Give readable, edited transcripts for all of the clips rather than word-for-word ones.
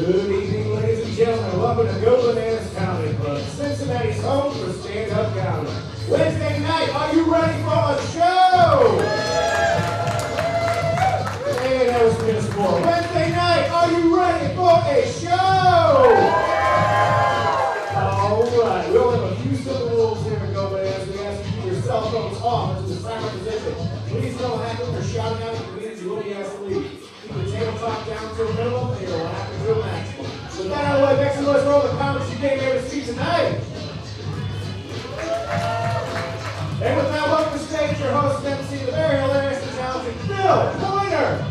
Good evening, ladies and gentlemen. Welcome to Go Bananas Comedy Club, Cincinnati's home for stand-up comedy. Wednesday night, are you ready for a show? Hey, that was just for Wednesday night, are you ready for a show? All right, we only have a few simple rules here at Go Bananas. We ask you to keep your cell phones off into the silent position. Please don't happen or shouting out at the meetings you will be asked to leave. Keep the tabletop down to a minimum and you're laughing to a maximum. With that out of the way, make some noise for all the comics you came here to see tonight. And with that, welcome to stage your host and MC, the very hilarious and talented Bill Pointer.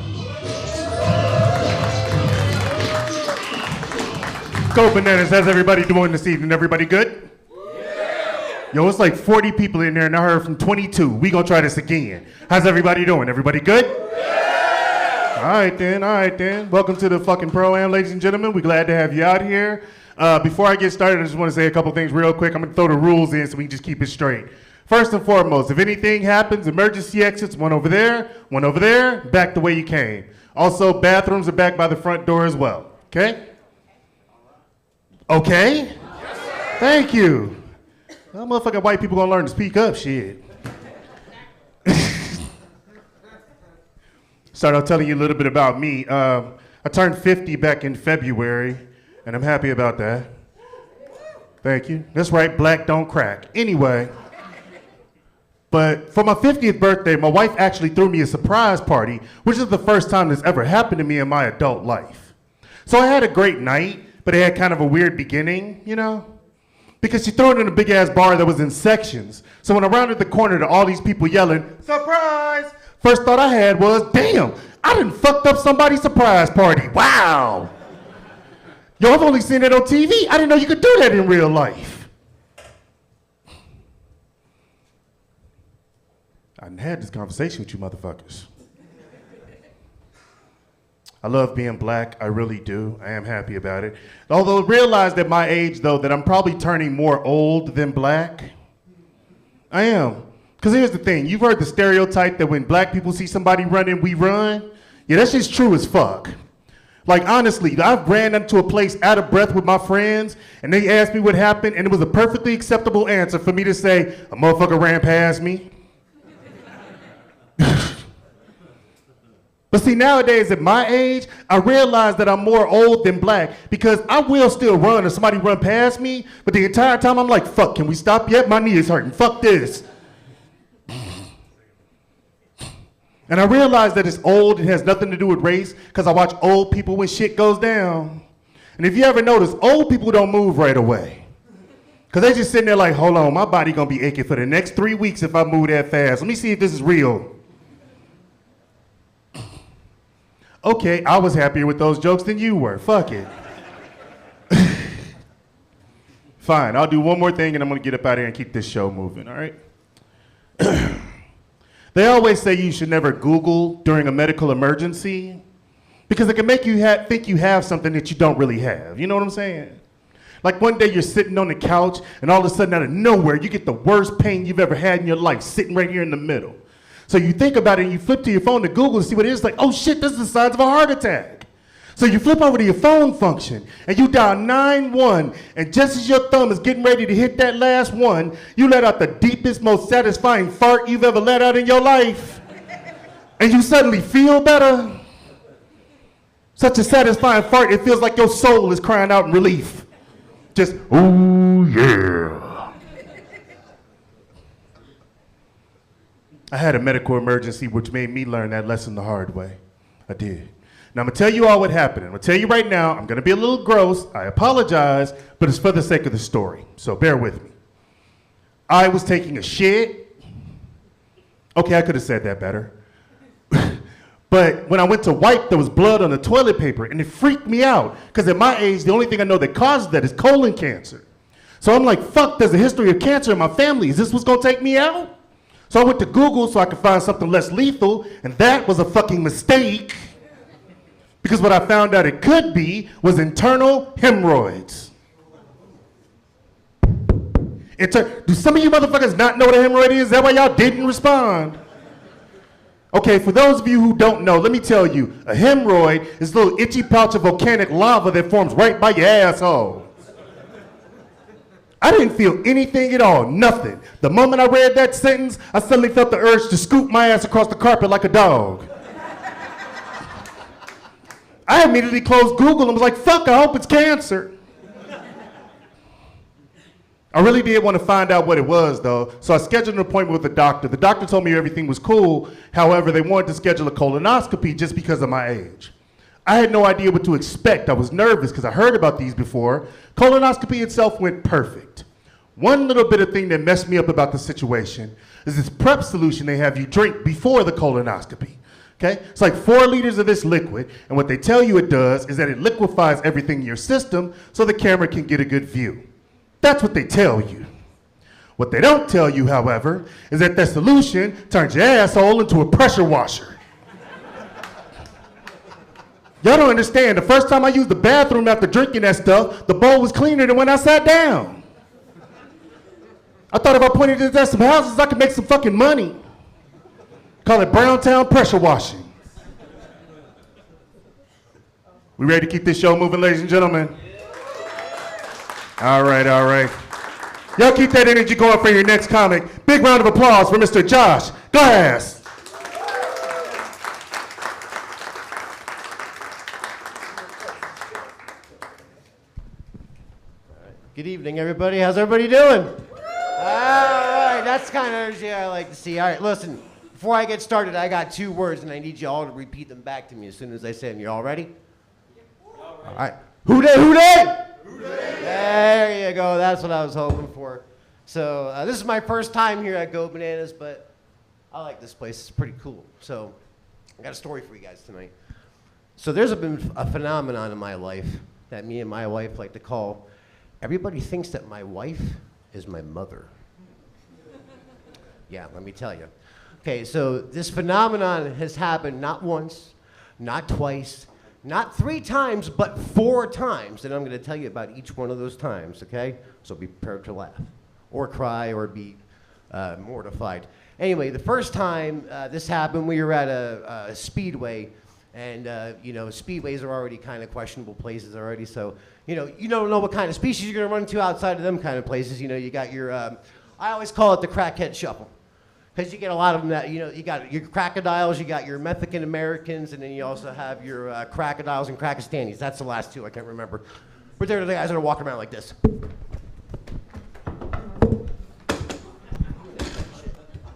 Go Bananas, how's everybody doing this evening? Everybody good? Yeah. Yo, it's like 40 people in there and I heard from 22. We gonna try this again. How's everybody doing? Everybody good? Yeah. All right then. Welcome to the fucking Pro-Am, ladies and gentlemen. We're glad to have you out here. Before I get started, I just want to say a couple things real quick. I'm gonna throw the rules in so we can just keep it straight. First and foremost, if anything happens, emergency exits, one over there, back the way you came. Also, bathrooms are back by the front door as well, okay? Okay? Yes, thank you. Well, motherfucking white people gonna learn to speak up, shit. Start out telling you a little bit about me. I turned 50 back in February, and I'm happy about that. Thank you. That's right, black don't crack. Anyway, but for my 50th birthday, my wife actually threw me a surprise party, which is the first time this ever happened to me in my adult life. So I had a great night, but it had kind of a weird beginning, you know? Because she threw it in a big ass bar that was in sections. So when I rounded the corner to all these people yelling, surprise! First thought I had was, damn, I done fucked up somebody's surprise party. Wow. Yo, I've only seen it on TV. I didn't know you could do that in real life. I done had this conversation with you motherfuckers. I love being black, I really do. I am happy about it. Although realize at my age though that I'm probably turning more old than black. I am. Because here's the thing, you've heard the stereotype that when black people see somebody running, we run? Yeah, that's just true as fuck. Like honestly, I've ran into a place out of breath with my friends and they asked me what happened and it was a perfectly acceptable answer for me to say, a motherfucker ran past me. But see, nowadays at my age, I realize that I'm more old than black because I will still run if somebody run past me, but the entire time I'm like, fuck, can we stop yet? My knee is hurting, fuck this. And I realize that it's old, it has nothing to do with race because I watch old people when shit goes down. And if you ever notice, old people don't move right away. Because they just sitting there like, hold on, my body gonna be aching for the next 3 weeks if I move that fast. Let me see if this is real. Okay, I was happier with those jokes than you were. Fuck it. Fine, I'll do one more thing and I'm gonna get up out of here and keep this show moving, all right? They always say you should never Google during a medical emergency because it can make you think you have something that you don't really have. You know what I'm saying? Like one day you're sitting on the couch and all of a sudden out of nowhere you get the worst pain you've ever had in your life sitting right here in the middle. So you think about it and you flip to your phone to Google to see what it is. Like, oh shit, this is the signs of a heart attack. So you flip over to your phone function and you dial 9-1 and just as your thumb is getting ready to hit that last one, you let out the deepest, most satisfying fart you've ever let out in your life. And you suddenly feel better. Such a satisfying fart, it feels like your soul is crying out in relief. Just, ooh yeah. I had a medical emergency which made me learn that lesson the hard way. I did. Now I'm gonna tell you all what happened. I'm gonna tell you right now, I'm gonna be a little gross, I apologize, but it's for the sake of the story, so bear with me. I was taking a shit. Okay, I could have said that better. But when I went to wipe, there was blood on the toilet paper and it freaked me out because at my age, the only thing I know that causes that is colon cancer. So I'm like, fuck, there's a history of cancer in my family. Is this what's gonna take me out? So I went to Google so I could find something less lethal, and that was a fucking mistake. Because what I found out it could be was internal hemorrhoids. Do some of you motherfuckers not know what a hemorrhoid is? Is that why y'all didn't respond? Okay, for those of you who don't know, let me tell you, a hemorrhoid is a little itchy pouch of volcanic lava that forms right by your asshole. I didn't feel anything at all, nothing. The moment I read that sentence, I suddenly felt the urge to scoop my ass across the carpet like a dog. I immediately closed Google and was like, fuck, I hope it's cancer. I really did want to find out what it was, though, so I scheduled an appointment with the doctor. The doctor told me everything was cool. However, they wanted to schedule a colonoscopy just because of my age. I had no idea what to expect. I was nervous because I heard about these before. Colonoscopy itself went perfect. One little bit of thing that messed me up about the situation is this prep solution they have you drink before the colonoscopy. Okay? It's like 4 liters of this liquid, and what they tell you it does is that it liquefies everything in your system so the camera can get a good view. That's what they tell you. What they don't tell you, however, is that that solution turns your asshole into a pressure washer. Y'all don't understand. The first time I used the bathroom after drinking that stuff, the bowl was cleaner than when I sat down. I thought if I pointed it at some houses, I could make some fucking money. Call it Browntown pressure washing. We ready to keep this show moving, ladies and gentlemen? All right, all right. Y'all keep that energy going for your next comic. Big round of applause for Mr. Josh Glass. Good evening, everybody. How's everybody doing? All right, that's the kind of energy I like to see. All right, listen, before I get started, I got 2 words, and I need you all to repeat them back to me as soon as I say them. You all ready? All right. Who dey, who dey? Who dey? There you go. That's what I was hoping for. So this is my first time here at Go Bananas, but I like this place. It's pretty cool. So I got a story for you guys tonight. So there's been a phenomenon in my life that me and my wife like to call, everybody thinks that my wife is my mother. Yeah, let me tell you. Okay, so this phenomenon has happened not once, not twice, not 3 times, but 4 times. And I'm going to tell you about each one of those times, okay? So be prepared to laugh or cry or be mortified. Anyway, the first time this happened, we were at a speedway. And, you know, speedways are already kind of questionable places already. So, you don't know what kind of species you're going to run into outside of them kind of places. You know, you got your, I always call it the crackhead shuffle. Because you get a lot of them that, you got your crocodiles, you got your Mexican Americans, and then you also have your crocodiles and Krakistanis. That's the last 2, I can't remember. But they're the guys that are walking around like this.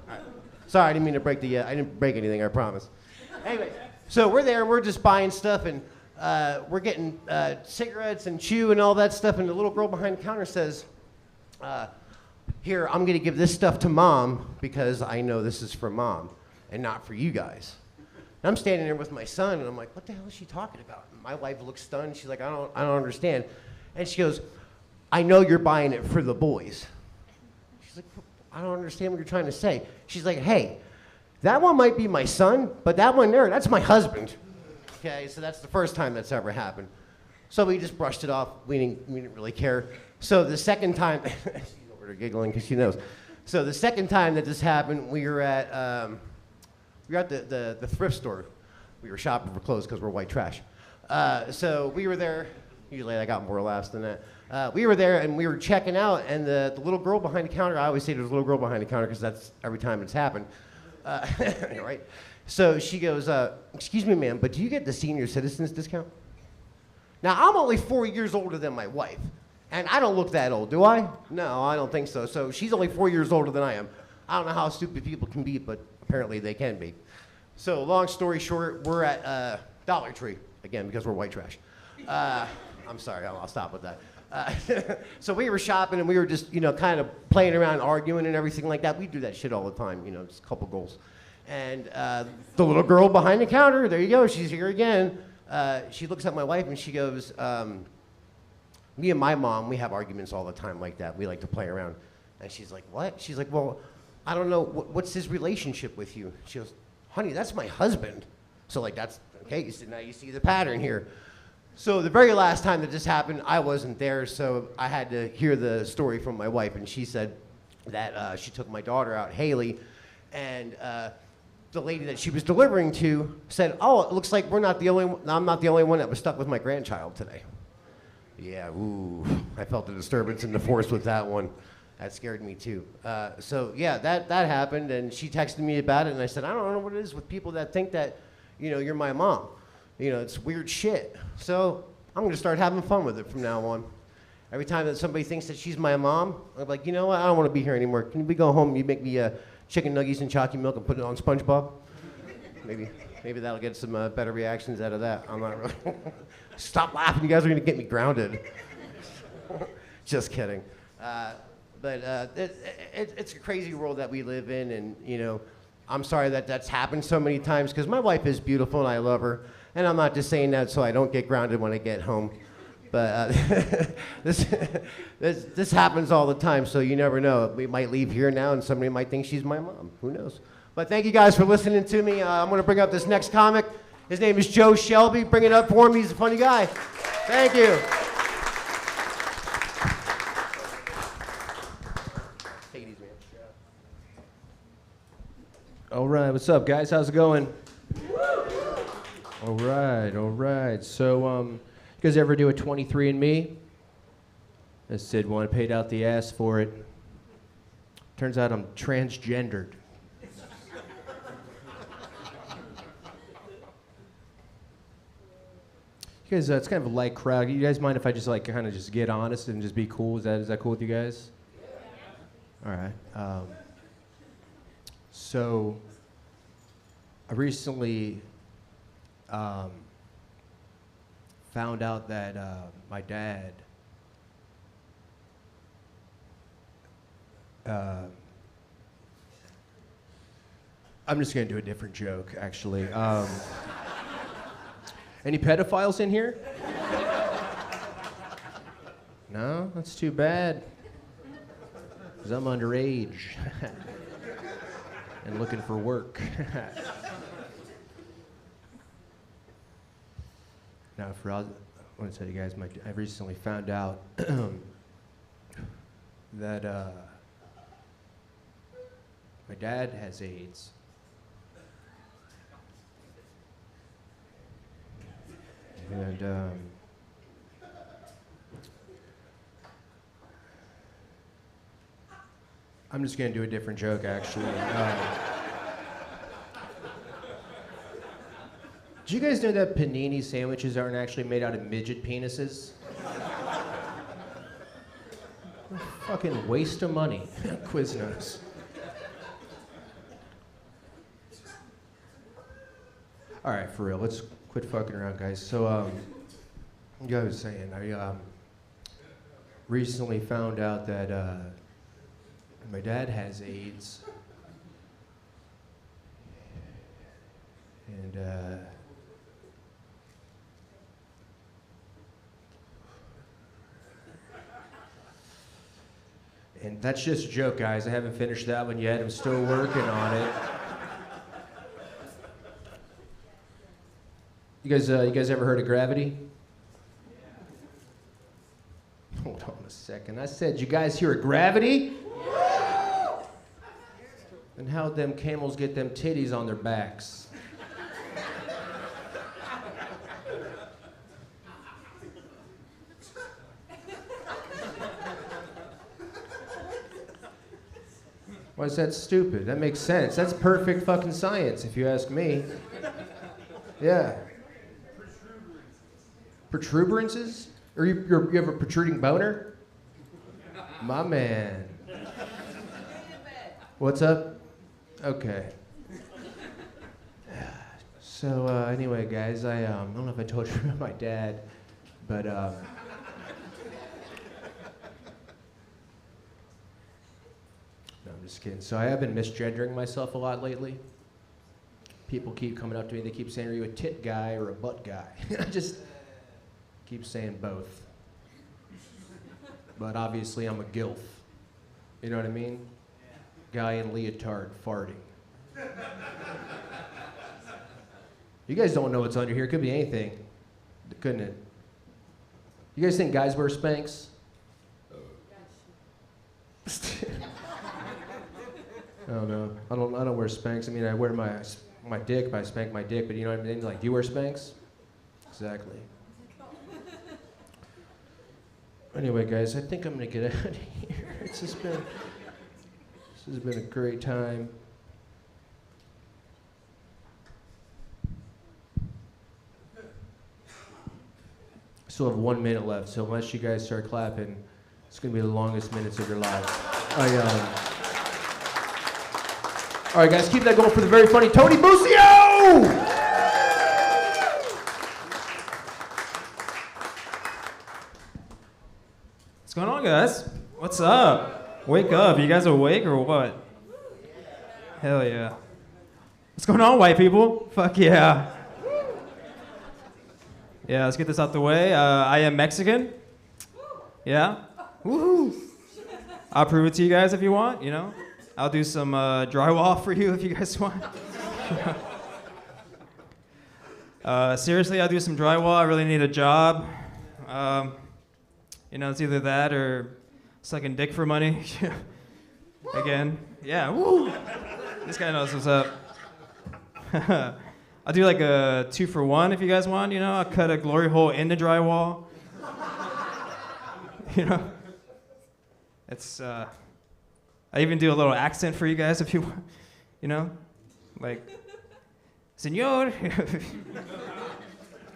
Right. Sorry, I didn't mean to break I didn't break anything, I promise. Anyway, so we're there, we're just buying stuff, and we're getting cigarettes and chew and all that stuff, and the little girl behind the counter says, here, I'm going to give this stuff to Mom because I know this is for Mom and not for you guys. And I'm standing there with my son, and I'm like, what the hell is she talking about? And my wife looks stunned. She's like, I don't understand. And she goes, I know you're buying it for the boys. She's like, I don't understand what you're trying to say. She's like, hey, that one might be my son, but that one there, that's my husband. Okay, so that's the first time that's ever happened. So we just brushed it off. We didn't really care. So the second time, she's over there giggling because she knows. So the second time that this happened, we were at the thrift store. We were shopping for clothes because we're white trash. So we were there. Usually I got more laughs than that. We were there and we were checking out, and the little girl behind the counter, I always say there's a little girl behind the counter because that's every time it's happened. Right? So she goes, excuse me, ma'am, but do you get the senior citizens discount? Now, I'm only 4 years older than my wife, and I don't look that old, do I? No, I don't think so. So she's only 4 years older than I am. I don't know how stupid people can be, but apparently they can be. So long story short, we're at Dollar Tree, again, because we're white trash. I'm sorry, I'll stop with that. So we were shopping, and we were just, kind of playing around, arguing and everything like that. We do that shit all the time, just a couple goals. And the little girl behind the counter, there you go, she's here again. She looks at my wife and she goes, me and my mom, we have arguments all the time like that. We like to play around. And she's like, what? She's like, well, I don't know, what's his relationship with you? She goes, honey, that's my husband. So that's, okay, so now you see the pattern here. So the very last time that this happened, I wasn't there, so I had to hear the story from my wife, and she said that she took my daughter out, Haley, and the lady that she was delivering to said, "Oh, it looks like I'm not the only one that was stuck with my grandchild today." Yeah, ooh, I felt the disturbance in the force with that one. That scared me too. So yeah, that happened, and she texted me about it, and I said, I don't know what it is with people that think that, you're my mom. It's weird shit. So I'm gonna start having fun with it from now on. Every time that somebody thinks that she's my mom, I'm like, you know what? I don't want to be here anymore. Can we go home and you make me chicken nuggets and chalky milk and put it on SpongeBob? Maybe that'll get some better reactions out of that. I'm not really. Stop laughing. You guys are gonna get me grounded. Just kidding. But it's a crazy world that we live in, and I'm sorry that that's happened so many times because my wife is beautiful and I love her, and I'm not just saying that so I don't get grounded when I get home. But this happens all the time, so you never know. We might leave here now, and somebody might think she's my mom. Who knows? But thank you guys for listening to me. I'm going to bring up this next comic. His name is Joe Shelby. Bring it up for him. He's a funny guy. Thank you. Take it easy, man. All right, what's up, guys? How's it going? All right. So, you guys ever do a 23andMe? I did one, paid out the ass for it. Turns out I'm transgendered. You guys, it's kind of a light crowd. You guys mind if I just kind of just get honest and just be cool? Is that cool with you guys? All right. So, I recently found out that my dad I'm just going to do a different joke, actually. Any pedophiles in here? No? That's too bad. Because I'm underage and looking for work. Now, I want to tell you guys, I recently found out that my dad has AIDS. And I'm just going to do a different joke, actually. Do you guys know that panini sandwiches aren't actually made out of midget penises? Fucking waste of money. Quiznos. All right, for real, let's quit fucking around, guys. So, like I was saying, I recently found out that my dad has AIDS. And that's just a joke, guys. I haven't finished that one yet. I'm still working on it. You guys ever heard of gravity? Hold on a second. I said, you guys hear of gravity? And how'd them camels get them titties on their backs? Why is that stupid? That makes sense. That's perfect fucking science, if you ask me. Yeah. Protuberances? Or you have a protruding boner? My man. What's up? Okay. So anyway, guys, I don't know if I told you about my dad, but no, I'm just kidding. So I have been misgendering myself a lot lately. People keep coming up to me. They keep saying, "Are you a tit guy or a butt guy?" I just keep saying both. But obviously, I'm a gilf. You know what I mean? Guy in leotard farting. You guys don't know what's under here. It could be anything, couldn't it? You guys think guys wear Spanx? I don't know. I don't wear Spanx. I mean, I wear my dick, but I spank my dick. But you know what I mean? Like, do you wear Spanx? Exactly. Anyway, guys, I think I'm gonna get out of here. This has been a great time. Still have 1 minute left, so unless you guys start clapping, it's gonna be the longest minutes of your lives. All right, guys, keep that going for the very funny Tony Busio! What's going on, guys? What's up? Wake up. You guys awake or what? Hell yeah. What's going on, white people? Fuck yeah. Yeah, let's get this out the way. I am Mexican. Yeah? Woohoo! I'll prove it to you guys if you want, you know? I'll do some drywall for you if you guys want. Seriously, I'll do some drywall. I really need a job. You know, it's either that or sucking dick for money. Again. Yeah, woo! This guy knows what's up. I'll do like a 2-for-1 if you guys want, you know? I'll cut a glory hole in the drywall. You know? It's, I even do a little accent for you guys if you want, you know? Like, Senor,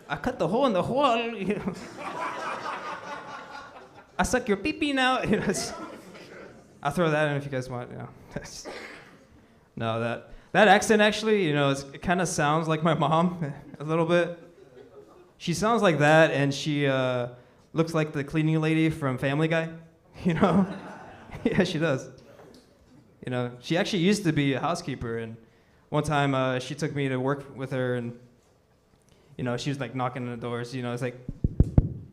I cut the hole in the wall, you know? I suck your pee-pee now, you know? I'll throw that in if you guys want, you know? No, that accent actually, you know, it kind of sounds like my mom a little bit. She sounds like that, and she looks like the cleaning lady from Family Guy, you know? Yeah, she does. You know, she actually used to be a housekeeper, and one time she took me to work with her, and, you know, she was like knocking on the doors, you know, it's like,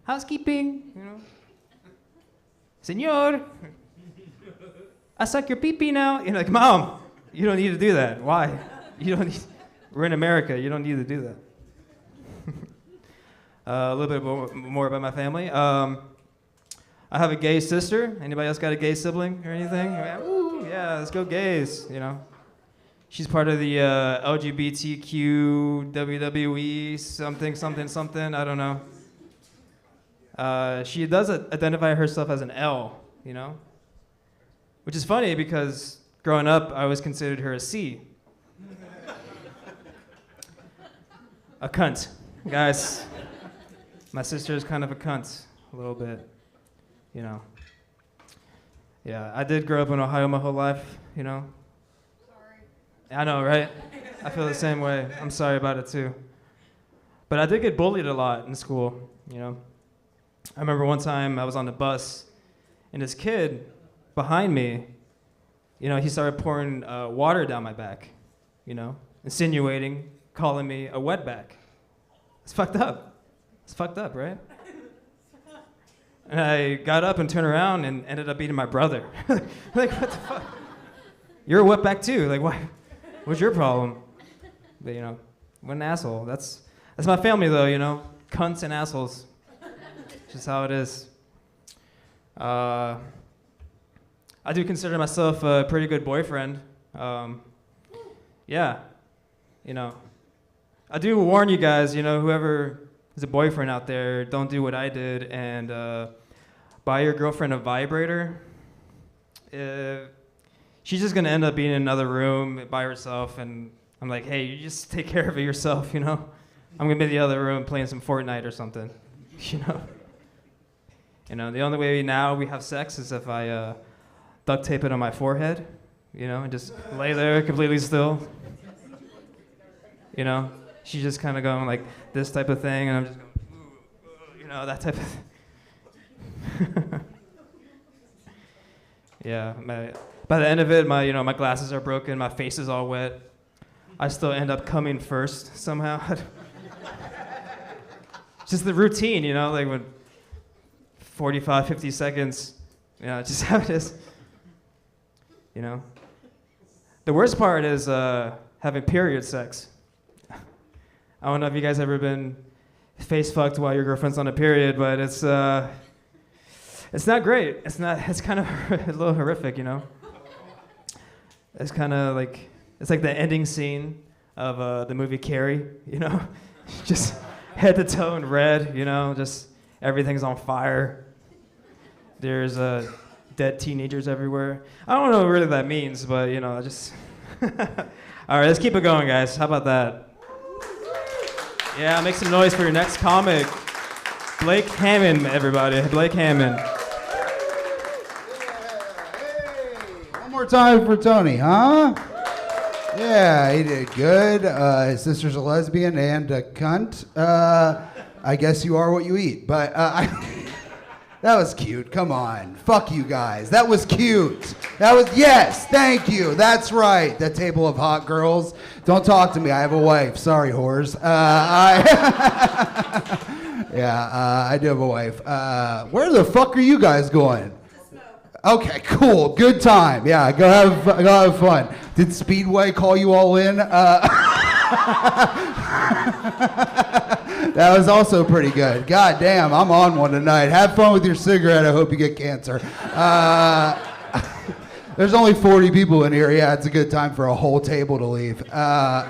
housekeeping, you know? Senor, I suck your pee-pee now. You're like, Mom, you don't need to do that. Why? You don't need, we're in America, you don't need to do that. A little bit more about my family. I have a gay sister. Anybody else got a gay sibling or anything? Ooh, yeah, let's go gays, you know. She's part of the LGBTQ WWE something, I don't know. She does identify herself as an L, you know? Which is funny because growing up, I always considered her a C. A cunt. Guys, my sister is kind of a cunt, a little bit, you know? Yeah, I did grow up in Ohio my whole life, you know? Sorry. I know, right? I feel the same way. I'm sorry about it too. But I did get bullied a lot in school, you know? I remember one time I was on the bus, and this kid behind me, you know, he started pouring water down my back, you know, insinuating, calling me a wetback. It's fucked up. It's fucked up, right? And I got up and turned around and ended up beating my brother. Like, what the fuck? You're a wetback too. Like, what? What's your problem? But, you know, what an asshole. That's my family, though, you know, cunts and assholes. Just how it is. I do consider myself a pretty good boyfriend. Yeah, you know. I do warn you guys, you know, whoever is a boyfriend out there, don't do what I did and buy your girlfriend a vibrator. She's just gonna end up being in another room by herself, and I'm like, hey, you just take care of it yourself, you know? I'm gonna be in the other room playing some Fortnite or something, you know? You know, the only way now we have sex is if I duct tape it on my forehead, you know, and just lay there completely still. You know, she's just kind of going like this type of thing, and I'm just going, you know, that type of thing. Yeah, by the end of it, my glasses are broken, my face is all wet. I still end up coming first somehow. Just the routine, you know, like when 45, 50 seconds, you know, just how it is. You know? The worst part is having period sex. I don't know if you guys ever been face fucked while your girlfriend's on a period, but it's not great. It's kind of a little horrific, you know? It's kind of like, it's like the ending scene of the movie Carrie, you know? Just head to toe in red, you know? Just everything's on fire. There's dead teenagers everywhere. I don't know what really that means, but, you know, I just... All right, let's keep it going, guys. How about that? Yeah, make some noise for your next comic. Blake Hammond, everybody. Blake Hammond. One more time for Tony, huh? Yeah, he did good. His sister's a lesbian and a cunt. I guess you are what you eat. But that was cute. Come on. Fuck you guys. That was cute. Yes, thank you. That's right. That table of hot girls. Don't talk to me. I have a wife. Sorry, whores. I do have a wife. Where the fuck are you guys going? Okay, cool. Good time. Yeah, go have fun. Did Speedway call you all in? That was also pretty good. God damn, I'm on one tonight. Have fun with your cigarette. I hope you get cancer. There's only 40 people in here. Yeah, it's a good time for a whole table to leave. I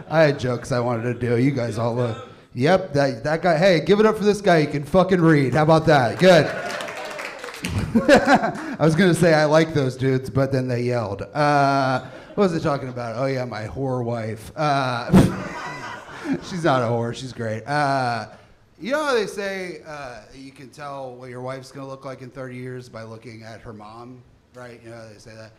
had jokes I wanted to do. You guys all look. Yep, that guy. Hey, give it up for this guy. He can fucking read. How about that? Good. I was going to say I like those dudes, but then they yelled. What was I talking about? Oh, yeah, my whore wife. She's not a whore. She's great. You know how they say you can tell what your wife's going to look like in 30 years by looking at her mom, right? You know how they say that?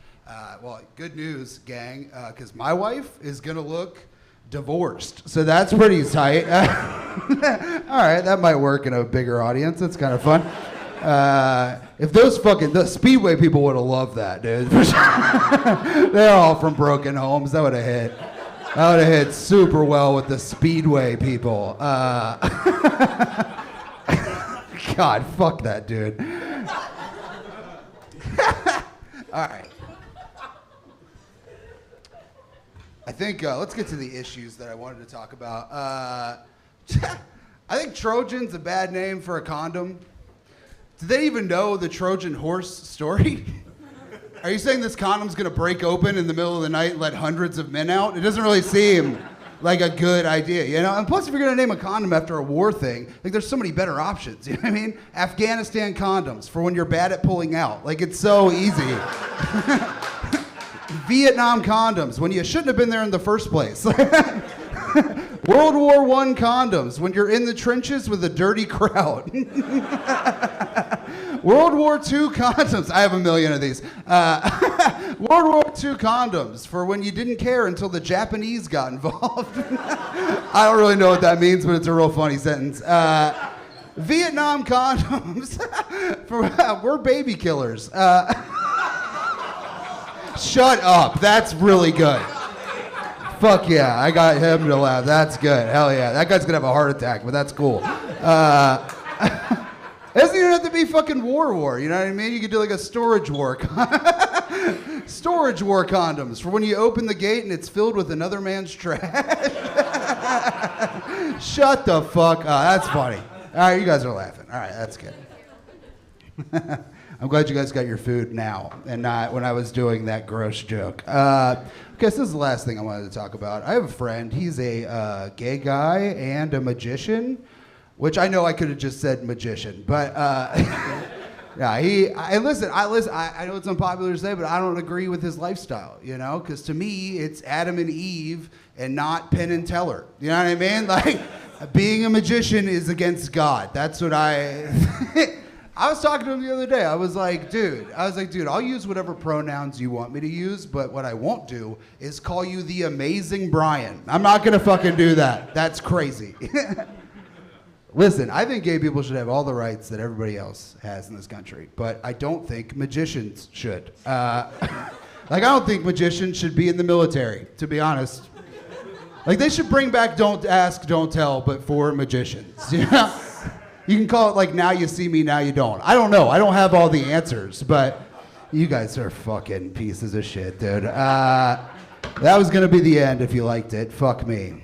Well, good news, gang, because my wife is going to look divorced. So that's pretty tight. All right, that might work in a bigger audience. That's kind of fun. If the Speedway people would have loved that, dude. They're all from broken homes. That would have hit. That would have hit super well with the Speedway people. God, fuck that dude. All right. I think let's get to the issues that I wanted to talk about. I think Trojan's a bad name for a condom. Did they even know the Trojan horse story? Are you saying this condom's gonna break open in the middle of the night and let hundreds of men out? It doesn't really seem like a good idea, you know? And plus, if you're gonna name a condom after a war thing, like there's so many better options, you know what I mean? Afghanistan condoms for when you're bad at pulling out. Like it's so easy. Vietnam condoms when you shouldn't have been there in the first place. World War I condoms when you're in the trenches with a dirty crowd. World War II condoms. I have a million of these. World War II condoms for when you didn't care until the Japanese got involved. I don't really know what that means, but it's a real funny sentence. Vietnam condoms for we're baby killers. Shut up. That's really good. Fuck yeah, I got him to laugh. That's good. Hell yeah. That guy's gonna have a heart attack, but that's cool. It doesn't even have to be fucking war, you know what I mean? You could do like a storage war. Storage war condoms for when you open the gate and it's filled with another man's trash. Shut the fuck up. That's funny. All right, you guys are laughing. All right, that's good. I'm glad you guys got your food now and not when I was doing that gross joke. Okay, so this is the last thing I wanted to talk about. I have a friend. He's a gay guy and a magician, which I know I could have just said magician, but yeah, I know it's unpopular to say, but I don't agree with his lifestyle, you know, because to me, it's Adam and Eve and not Penn and Teller. You know what I mean? Like, being a magician is against God. That's what I was talking to him the other day. I was like, dude, I'll use whatever pronouns you want me to use, but what I won't do is call you the amazing Brian. I'm not gonna fucking do that. That's crazy. Listen, I think gay people should have all the rights that everybody else has in this country, but I don't think magicians should. I don't think magicians should be in the military, to be honest. Like, they should bring back Don't Ask, Don't Tell, but for magicians, you know? You can call it like Now You See Me, Now You Don't. I don't know. I don't have all the answers, but you guys are fucking pieces of shit, dude. That was going to be the end if you liked it. Fuck me.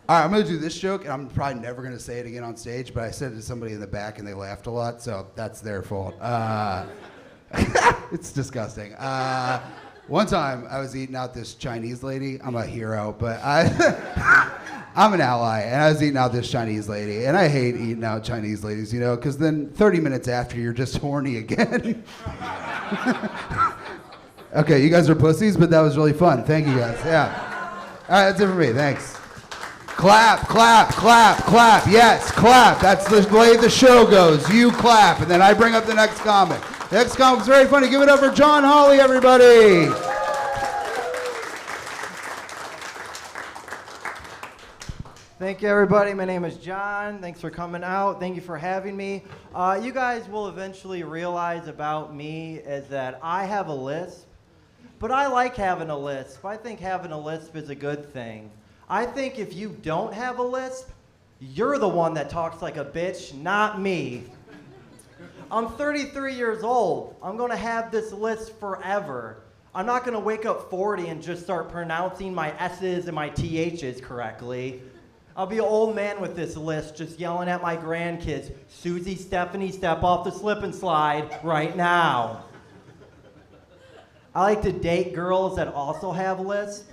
All right, I'm gonna do this joke, and I'm probably never gonna say it again on stage. But I said it to somebody in the back, and they laughed a lot, so that's their fault. It's disgusting. One time, I was eating out this Chinese lady. I'm a hero, but I'm an ally, and I was eating out this Chinese lady, and I hate eating out Chinese ladies, you know, because then 30 minutes after, you're just horny again. Okay, you guys are pussies, but that was really fun. Thank you guys. Yeah. All right, that's it for me. Thanks. Clap, clap, clap, clap. Yes, clap. That's the way the show goes. You clap, and then I bring up the next comic. The next comic's very funny. Give it up for John Hawley, everybody. Thank you, everybody. My name is John. Thanks for coming out. Thank you for having me. You guys will eventually realize about me is that I have a lisp, but I like having a lisp. I think having a lisp is a good thing. I think if you don't have a lisp, you're the one that talks like a bitch, not me. I'm 33 years old. I'm going to have this lisp forever. I'm not going to wake up 40 and just start pronouncing my S's and my TH's correctly. I'll be an old man with this list just yelling at my grandkids, Susie, Stephanie, step off the slip and slide right now. I like to date girls that also have lisps,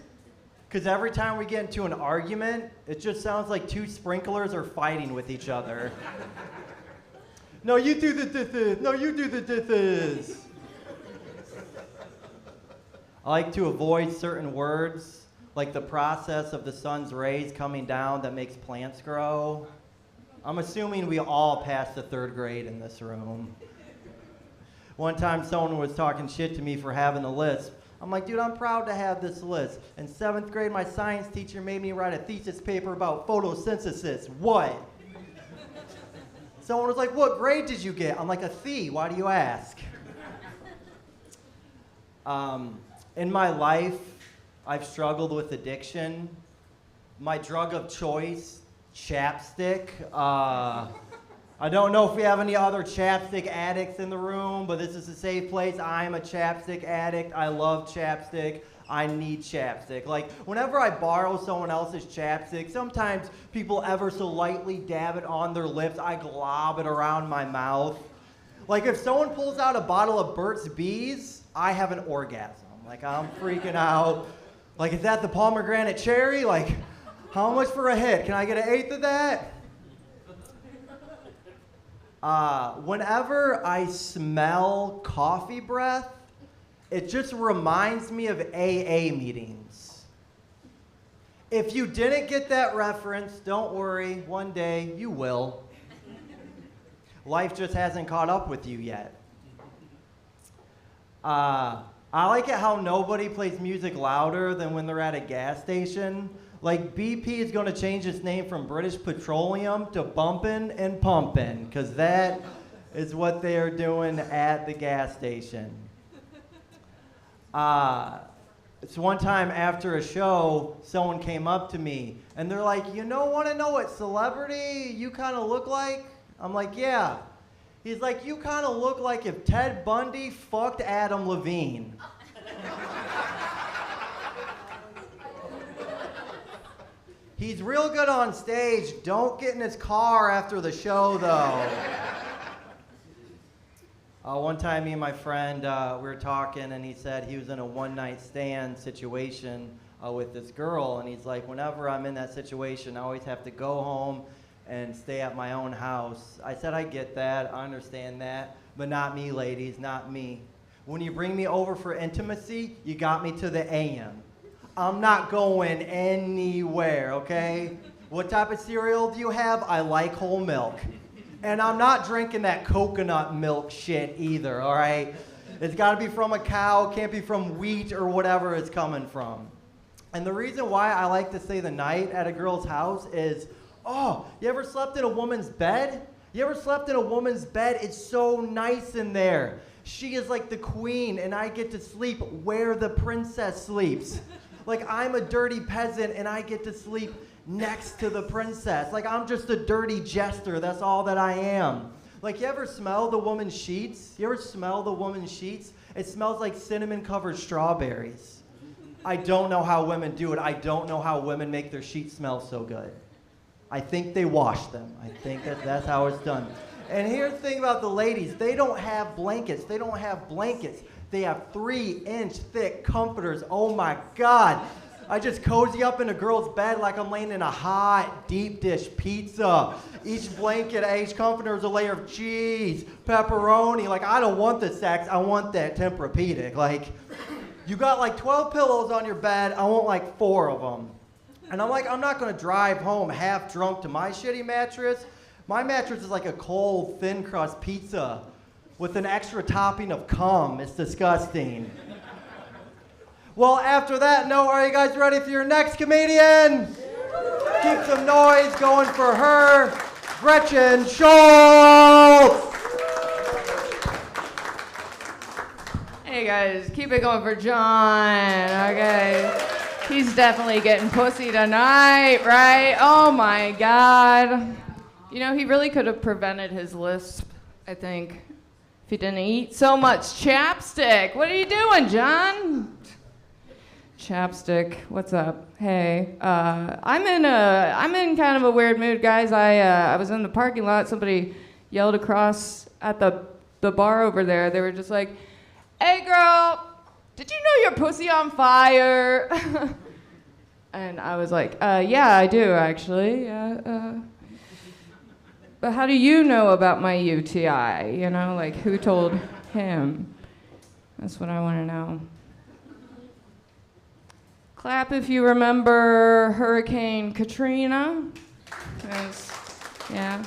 because every time we get into an argument, it just sounds like two sprinklers are fighting with each other. No, you do the this. No, you do the this. I like to avoid certain words, like the process of the sun's rays coming down that makes plants grow. I'm assuming we all passed the 3rd grade in this room. One time someone was talking shit to me for having a lisp. I'm like, dude, I'm proud to have this lisp. In 7th grade, my science teacher made me write a thesis paper about photosynthesis. What? Someone was like, what grade did you get? I'm like, a C. Why do you ask? In my life, I've struggled with addiction. My drug of choice, chapstick. I don't know if we have any other chapstick addicts in the room, but this is a safe place. I'm a chapstick addict. I love chapstick. I need chapstick. Like, whenever I borrow someone else's chapstick, sometimes people ever so lightly dab it on their lips. I glob it around my mouth. Like, if someone pulls out a bottle of Burt's Bees, I have an orgasm. Like, I'm freaking out. Like, is that the pomegranate cherry? Like, how much for a hit? Can I get an 1/8 of that? Whenever I smell coffee breath, it just reminds me of AA meetings. If you didn't get that reference, don't worry, one day you will. Life just hasn't caught up with you yet. I like it how nobody plays music louder than when they're at a gas station. Like, BP is going to change its name from British Petroleum to Bumpin' and Pumpin', because that is what they are doing at the gas station. It's one time after a show, someone came up to me, and they're like, want to know what celebrity you kind of look like? I'm like, yeah. He's like, you kind of look like if Ted Bundy fucked Adam Levine. He's real good on stage. Don't get in his car after the show, though. One time, me and my friend, we were talking, and he said he was in a one-night stand situation with this girl, and he's like, whenever I'm in that situation, I always have to go home and stay at my own house. I said, I get that, I understand that, but not me, ladies, not me. When you bring me over for intimacy, you got me to the AM. I'm not going anywhere, okay? What type of cereal do you have? I like whole milk. And I'm not drinking that coconut milk shit either, all right? It's got to be from a cow, can't be from wheat or whatever it's coming from. And the reason why I like to stay the night at a girl's house is, oh, you ever slept in a woman's bed? You ever slept in a woman's bed? It's so nice in there. She is like the queen, and I get to sleep where the princess sleeps. Like, I'm a dirty peasant, and I get to sleep next to the princess. Like, I'm just a dirty jester. That's all that I am. Like, you ever smell the woman's sheets? You ever smell the woman's sheets? It smells like cinnamon-covered strawberries. I don't know how women do it. I don't know how women make their sheets smell so good. I think they wash them. I think that's how it's done. And here's the thing about the ladies. They don't have blankets. They don't have blankets. They have 3-inch thick comforters. Oh my God. I just cozy up in a girl's bed like I'm laying in a hot, deep dish pizza. Each blanket, each comforter is a layer of cheese, pepperoni. Like, I don't want the sex. I want that Tempur-Pedic. Like, you got like 12 pillows on your bed. I want like 4 of them. And I'm like, I'm not going to drive home half drunk to my shitty mattress. My mattress is like a cold, thin crust pizza with an extra topping of cum. It's disgusting. Well, after that note, are you guys ready for your next comedian? Keep some noise going for her, Gretchen Schultz. Hey guys, keep it going for John, okay? He's definitely getting pussy tonight, right? Oh my God. You know, he really could have prevented his lisp, I think, if he didn't eat so much chapstick. What are you doing, John? Chapstick, what's up? Hey, I'm in kind of a weird mood, guys. I was in the parking lot. Somebody yelled across at the bar over there. They were just like, "Hey, girl, did you know your pussy on fire?" And I was like, "Yeah, I do actually. But how do you know about my UTI? You know, like who told him? That's what I want to know." Clap if you remember Hurricane Katrina. Yeah.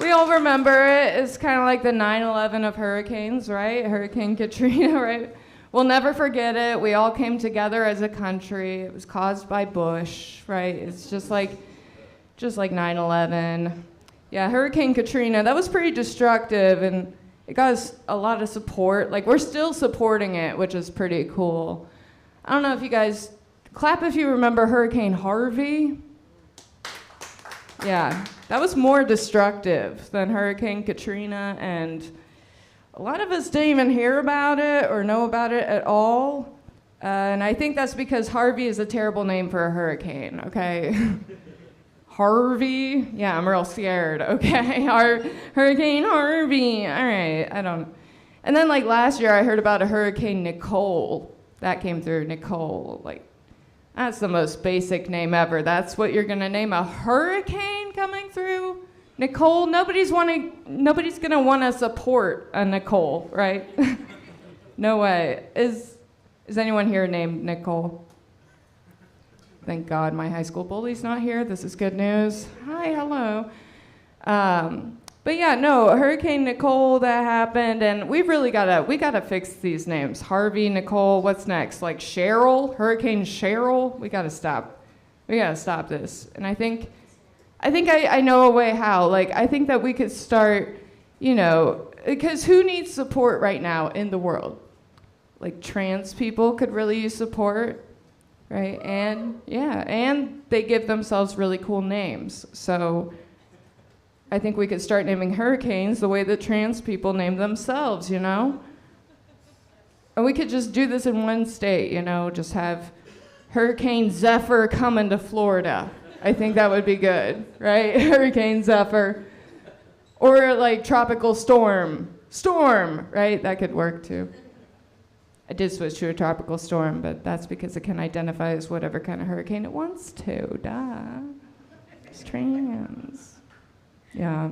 We all remember it. It's kind of like the 9/11 of hurricanes, right? Hurricane Katrina, right? We'll never forget it. We all came together as a country. It was caused by Bush, right? It's just like 9/11. Yeah, Hurricane Katrina, that was pretty destructive, and it got us a lot of support. Like, we're still supporting it, which is pretty cool. I don't know if you guys... Clap if you remember Hurricane Harvey. Yeah, that was more destructive than Hurricane Katrina, and a lot of us didn't even hear about it or know about it at all. And I think that's because Harvey is a terrible name for a hurricane, okay? Harvey? Yeah, I'm real scared, okay? Hurricane Harvey. All right, I don't... And then, like, last year I heard about a Hurricane Nicole. That came through, Nicole, like... That's the most basic name ever. That's what you're gonna name a hurricane coming through? Nicole? Nobody's gonna wanna support a Nicole, right? No way. Is anyone here named Nicole? Thank God my high school bully's not here. This is good news. Hi, hello. But yeah, no, Hurricane Nicole, that happened, and we gotta fix these names. Harvey, Nicole, what's next? Like Cheryl? Hurricane Cheryl? We gotta stop this. And I think I know a way how. Like, I think that we could start, you know, because who needs support right now in the world? Like, trans people could really use support, right? And they give themselves really cool names. So I think we could start naming hurricanes the way that trans people name themselves, you know? And we could just do this in one state, you know, just have Hurricane Zephyr coming to Florida. I think that would be good, right? Hurricane Zephyr. Or like tropical storm, right? That could work too. I did switch to a tropical storm, but that's because it can identify as whatever kind of hurricane it wants to, duh. It's trans. Yeah.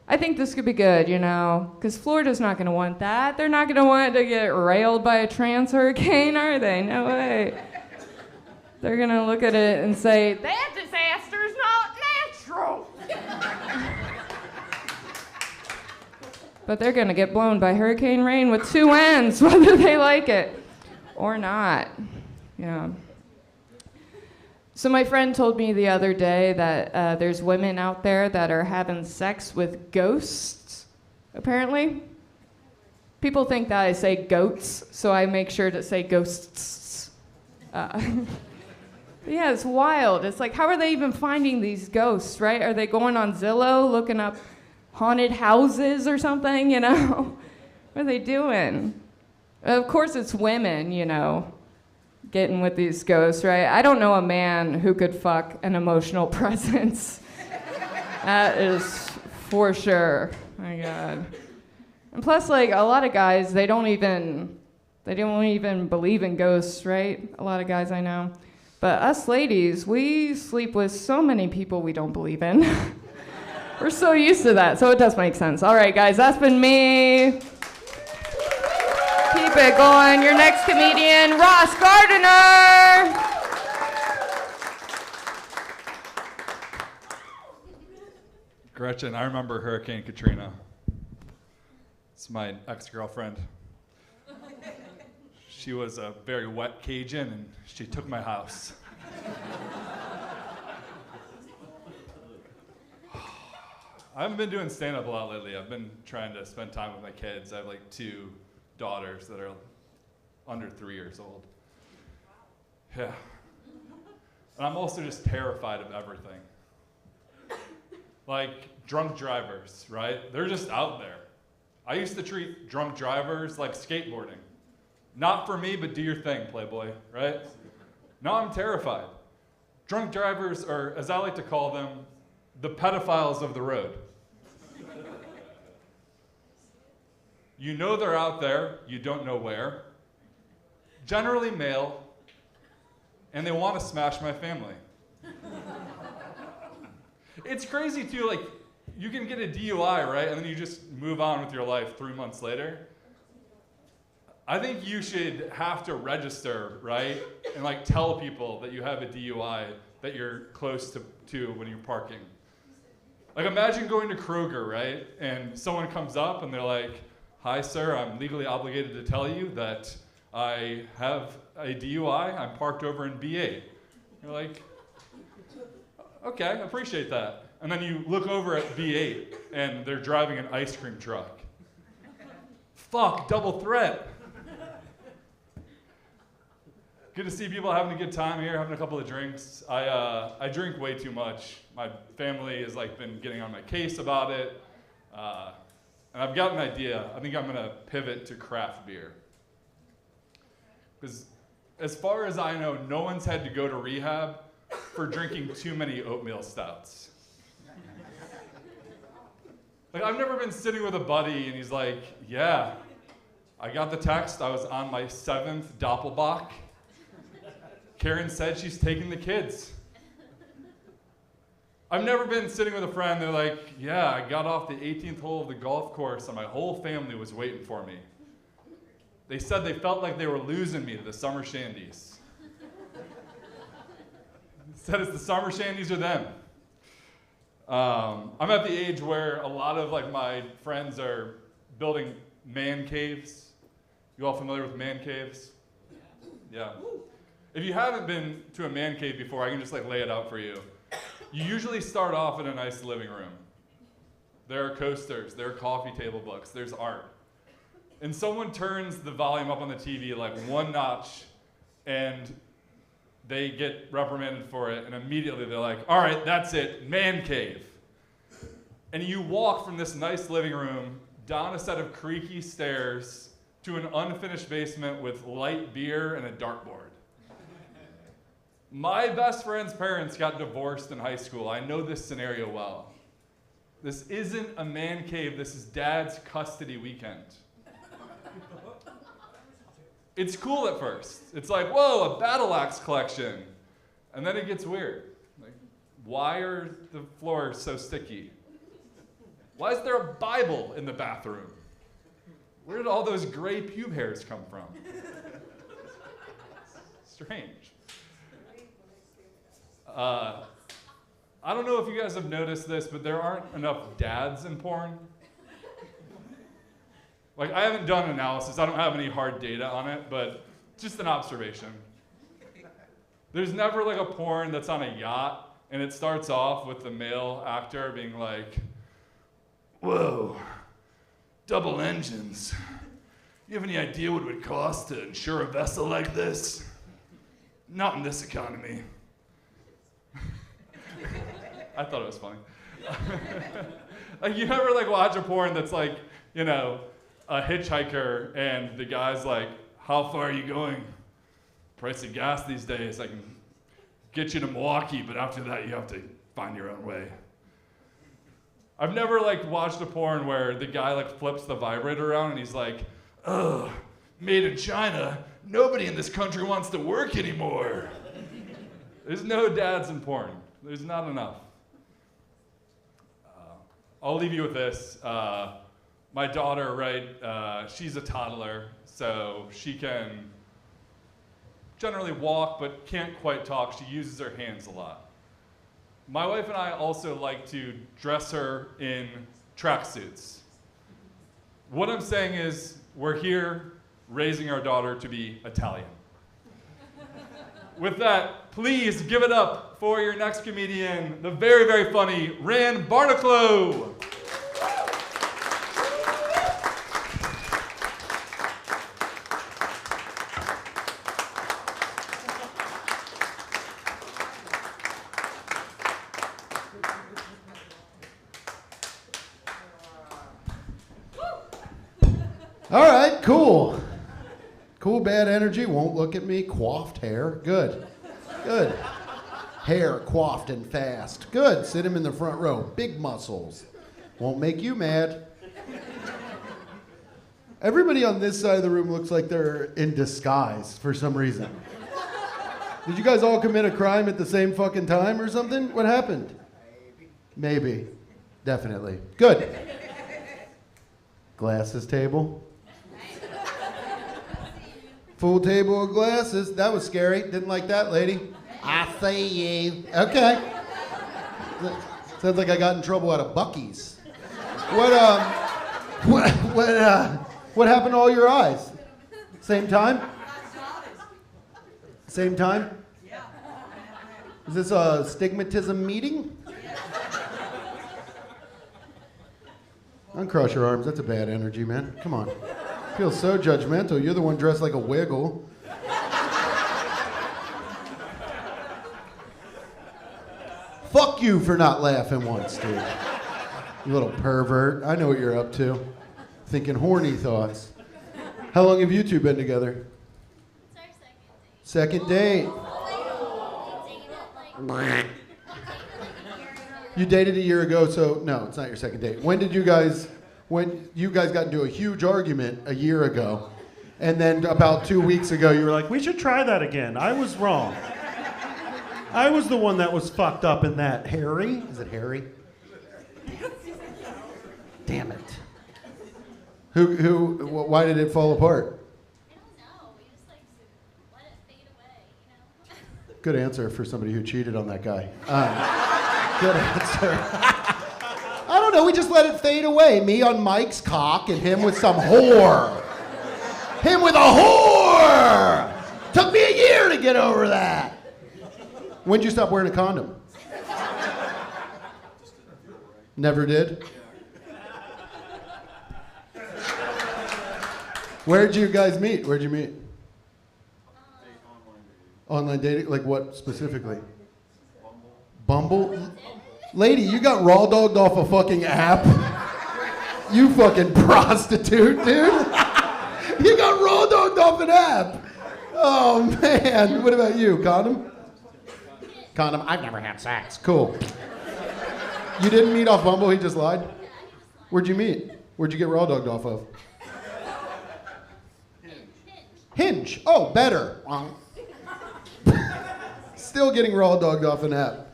I think this could be good, you know, because Florida's not going to want that. They're not going to want to get railed by a trans hurricane, are they? No way. They're going to look at it and say, that disaster's not natural. But they're going to get blown by hurricane rain with 2 ends, whether they like it or not. Yeah. So my friend told me the other day that there's women out there that are having sex with ghosts, apparently. People think that I say goats, so I make sure to say ghosts. Yeah, it's wild. It's like, how are they even finding these ghosts, right? Are they going on Zillow, looking up haunted houses or something, you know? What are they doing? Of course it's women, you know, getting with these ghosts, right? I don't know a man who could fuck an emotional presence. That is for sure. My God. And plus, like, a lot of guys, they don't even believe in ghosts, right? A lot of guys I know. But us ladies, we sleep with so many people we don't believe in. We're so used to that, so it does make sense. All right, guys, that's been me. Keep it going. Your next comedian, Ross Gardner. Gretchen, I remember Hurricane Katrina. It's my ex-girlfriend. She was a very wet Cajun, and she took my house. I haven't been doing stand-up a lot lately. I've been trying to spend time with my kids. I have like 2 daughters that are under 3 years old. Yeah. And I'm also just terrified of everything. Like drunk drivers, right? They're just out there. I used to treat drunk drivers like skateboarding. Not for me, but do your thing, Playboy, right? Now I'm terrified. Drunk drivers are, as I like to call them, the pedophiles of the road. You know they're out there, you don't know where. Generally male, and they want to smash my family. It's crazy too, like, you can get a DUI, right? And then you just move on with your life 3 months later. I think you should have to register, right? And like tell people that you have a DUI that you're close to when you're parking. Like imagine going to Kroger, right? And someone comes up and they're like, "Hi sir, I'm legally obligated to tell you that I have a DUI, I'm parked over in B8. You're like, okay, I appreciate that. And then you look over at B8 and they're driving an ice cream truck. Fuck, double threat. Good to see people having a good time here, having a couple of drinks. I drink way too much. My family has like been getting on my case about it. And I've got an idea. I think I'm gonna pivot to craft beer. Because as far as I know, no one's had to go to rehab for drinking too many oatmeal stouts. Like I've never been sitting with a buddy and he's like, yeah, I got the text, I was on my 7th Doppelbock. Karen said she's taking the kids. I've never been sitting with a friend, they're like, yeah, I got off the 18th hole of the golf course and my whole family was waiting for me. They said they felt like they were losing me to the summer shandies. Said it's the summer shandies or them. I'm at the age where a lot of like my friends are building man caves. You all familiar with man caves? Yeah. If you haven't been to a man cave before, I can just like lay it out for you. You usually start off in a nice living room. There are coasters, there are coffee table books, there's art. And someone turns the volume up on the TV like 1 notch and they get reprimanded for it and immediately they're like, all right, that's it, man cave. And you walk from this nice living room down a set of creaky stairs to an unfinished basement with light beer and a dartboard. My best friend's parents got divorced in high school. I know this scenario well. This isn't a man cave, this is dad's custody weekend. It's cool at first. It's like, whoa, a battle axe collection. And then it gets weird. Like, why are the floors so sticky? Why is there a Bible in the bathroom? Where did all those gray pube hairs come from? Strange. I don't know if you guys have noticed this, but there aren't enough dads in porn. Like, I haven't done analysis, I don't have any hard data on it, but just an observation. There's never like a porn that's on a yacht, and it starts off with the male actor being like, whoa, double engines. You have any idea what it would cost to insure a vessel like this? Not in this economy. I thought it was funny. Like, you ever like watch a porn that's like, you know, a hitchhiker and the guy's like, how far are you going? price of gas these days, I can get you to Milwaukee, but after that, you have to find your own way. I've never like watched a porn where the guy like flips the vibrator around and he's like, ugh, made in China, nobody in this country wants to work anymore. There's no dads in porn. There's not enough. I'll leave you with this. My daughter, right, she's a toddler, so she can generally walk but can't quite talk. She uses her hands a lot. My wife and I also like to dress her in tracksuits. What I'm saying is, we're here raising our daughter to be Italian. With that, please give it up for your next comedian, the very, very funny Rand Barnacle. All right, cool. Cool, bad energy, won't look at me, coiffed hair. Good. Good. Hair coiffed and fast. Good. Sit him in the front row. Big muscles. Won't make you mad. Everybody on this side of the room looks like they're in disguise for some reason. Did you guys all commit a crime at the same fucking time or something? What happened? Maybe. Definitely. Good. Glasses table. Full table of glasses. That was scary. Didn't like that, lady. I see you. Okay. Sounds like I got in trouble at a Buc-ee's. What happened to all your eyes? Same time? Same time? Is this a stigmatism meeting? Uncross your arms. That's a bad energy, man. Come on. Feel so judgmental. You're the one dressed like a wiggle. Fuck you for not laughing once, dude. You little pervert. I know what you're up to. Thinking horny thoughts. How long have you two been together? It's our second date. Second date. You dated a year ago, so no, it's not your second date. When you guys got into a huge argument a year ago, and then about 2 weeks ago, you were like, We should try that again. I was wrong. I was the one that was fucked up in that. Harry? Is it Harry? Damn it. Why did it fall apart? I don't know. We just like let it fade away, you know? Good answer for somebody who cheated on that guy. Good answer. I don't know, we just let it fade away. Me on Mike's cock and him with some whore. Him with a whore! Took me a year to get over that. When'd you stop wearing a condom? Never did? Where'd you guys meet? Where'd you meet? Online dating? Like what specifically? Bumble? Lady, you got raw dogged off a fucking app? You fucking prostitute, dude. You got raw dogged off an app. Oh, man. What about you? Condom? Condom. I've never had sex. Cool. You didn't meet off Bumble? He just lied? Where'd you meet? Where'd you get raw dogged off of? Hinge. Oh, better. Still getting raw dogged off an app.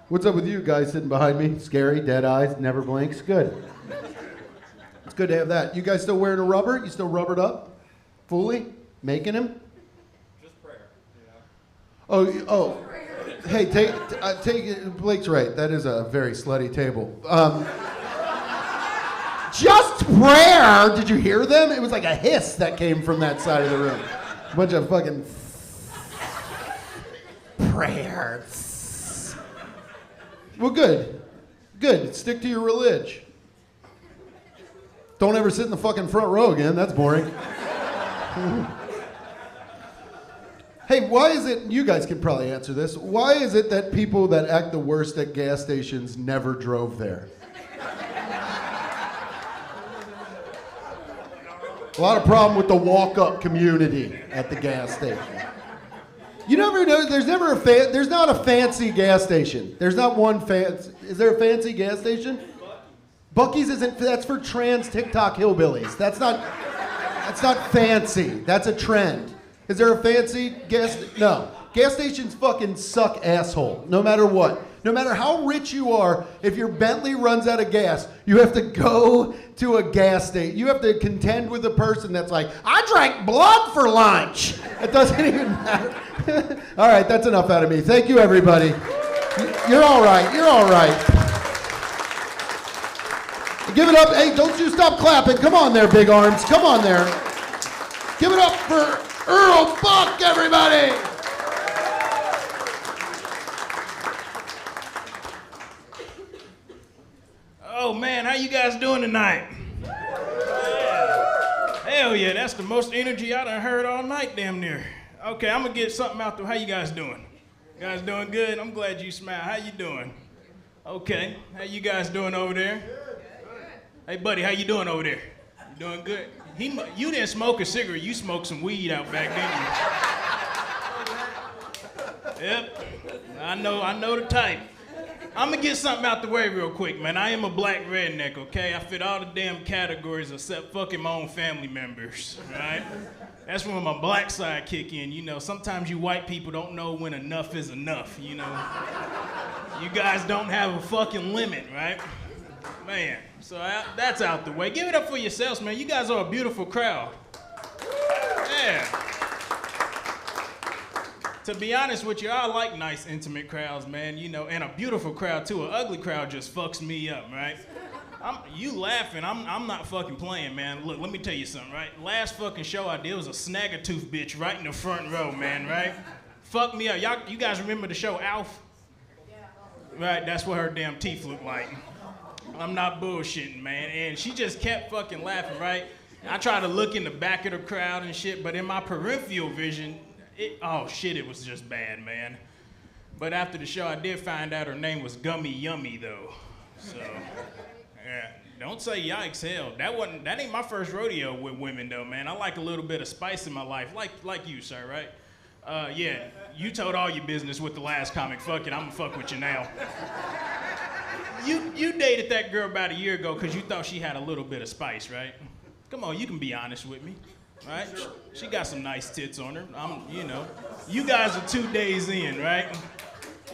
What's up with you guys sitting behind me? Scary, dead eyes, never blinks. Good. It's good to have that. You guys still wearing a rubber? You still rubbered up? Fully? Making him? Just prayer. Oh. Hey, take it. Blake's right. That is a very slutty table. Just prayer. Did you hear them? It was like a hiss that came from that side of the room. A bunch of fucking prayers. Well, good. Good. Stick to your religion. Don't ever sit in the fucking front row again. That's boring. Hey, why is it, you guys can probably answer this, why is it that people that act the worst at gas stations never drove there? A lot of problem with the walk-up community at the gas station. You never know. There's never there's not a fancy gas station. There's not one fancy. Is there a fancy gas station? Buc-ee's isn't. That's for trans TikTok hillbillies. That's not fancy. That's a trend. Is there a fancy gas? No. Gas stations fucking suck, asshole. No matter what. No matter how rich you are, if your Bentley runs out of gas, you have to go to a gas station. You have to contend with a person that's like, I drank blood for lunch. It doesn't even matter. All right, that's enough out of me. Thank you, everybody. You're all right. You're all right. Give it up. Hey, don't you stop clapping. Come on there, big arms. Come on there. Give it up for Earl Buck, everybody. Oh man, how you guys doing tonight? Hell yeah, that's the most energy I done heard all night, damn near. Okay, I'm gonna get something out there. How you guys doing? You guys doing good? I'm glad you smiled. How you doing? Okay, how you guys doing over there? Hey buddy, how you doing over there? You doing good? You didn't smoke a cigarette, you smoked some weed out back, didn't you? Yep, I know the type. I'm gonna get something out the way real quick, man. I am a black redneck, okay? I fit all the damn categories except fucking my own family members, right? That's when my black side kick in. You know, sometimes you white people don't know when enough is enough, you know? You guys don't have a fucking limit, right? Man, so that's out the way. Give it up for yourselves, man. You guys are a beautiful crowd. Yeah. To be honest with you, I like nice, intimate crowds, man, you know, and a beautiful crowd, too. An ugly crowd just fucks me up, right? You laughing, I'm not fucking playing, man. Look, let me tell you something, right? Last fucking show I did was a snag-a-tooth bitch right in the front row, man, right? Fuck me up. You guys remember the show Alf? Right, that's what her damn teeth look like. I'm not bullshitting, man. And she just kept fucking laughing, right? I tried to look in the back of the crowd and shit, but in my peripheral vision, oh shit, it was just bad, man. But after the show, I did find out her name was Gummy Yummy, though. So, yeah, don't say yikes, hell. That ain't my first rodeo with women, though, man. I like a little bit of spice in my life, like you, sir, right? Yeah, you told all your business with the last comic. Fuck it, I'm gonna fuck with you now. You dated that girl about a year ago because you thought she had a little bit of spice, right? Come on, you can be honest with me. Right? She got some nice tits on her. You know. You guys are 2 days in, right?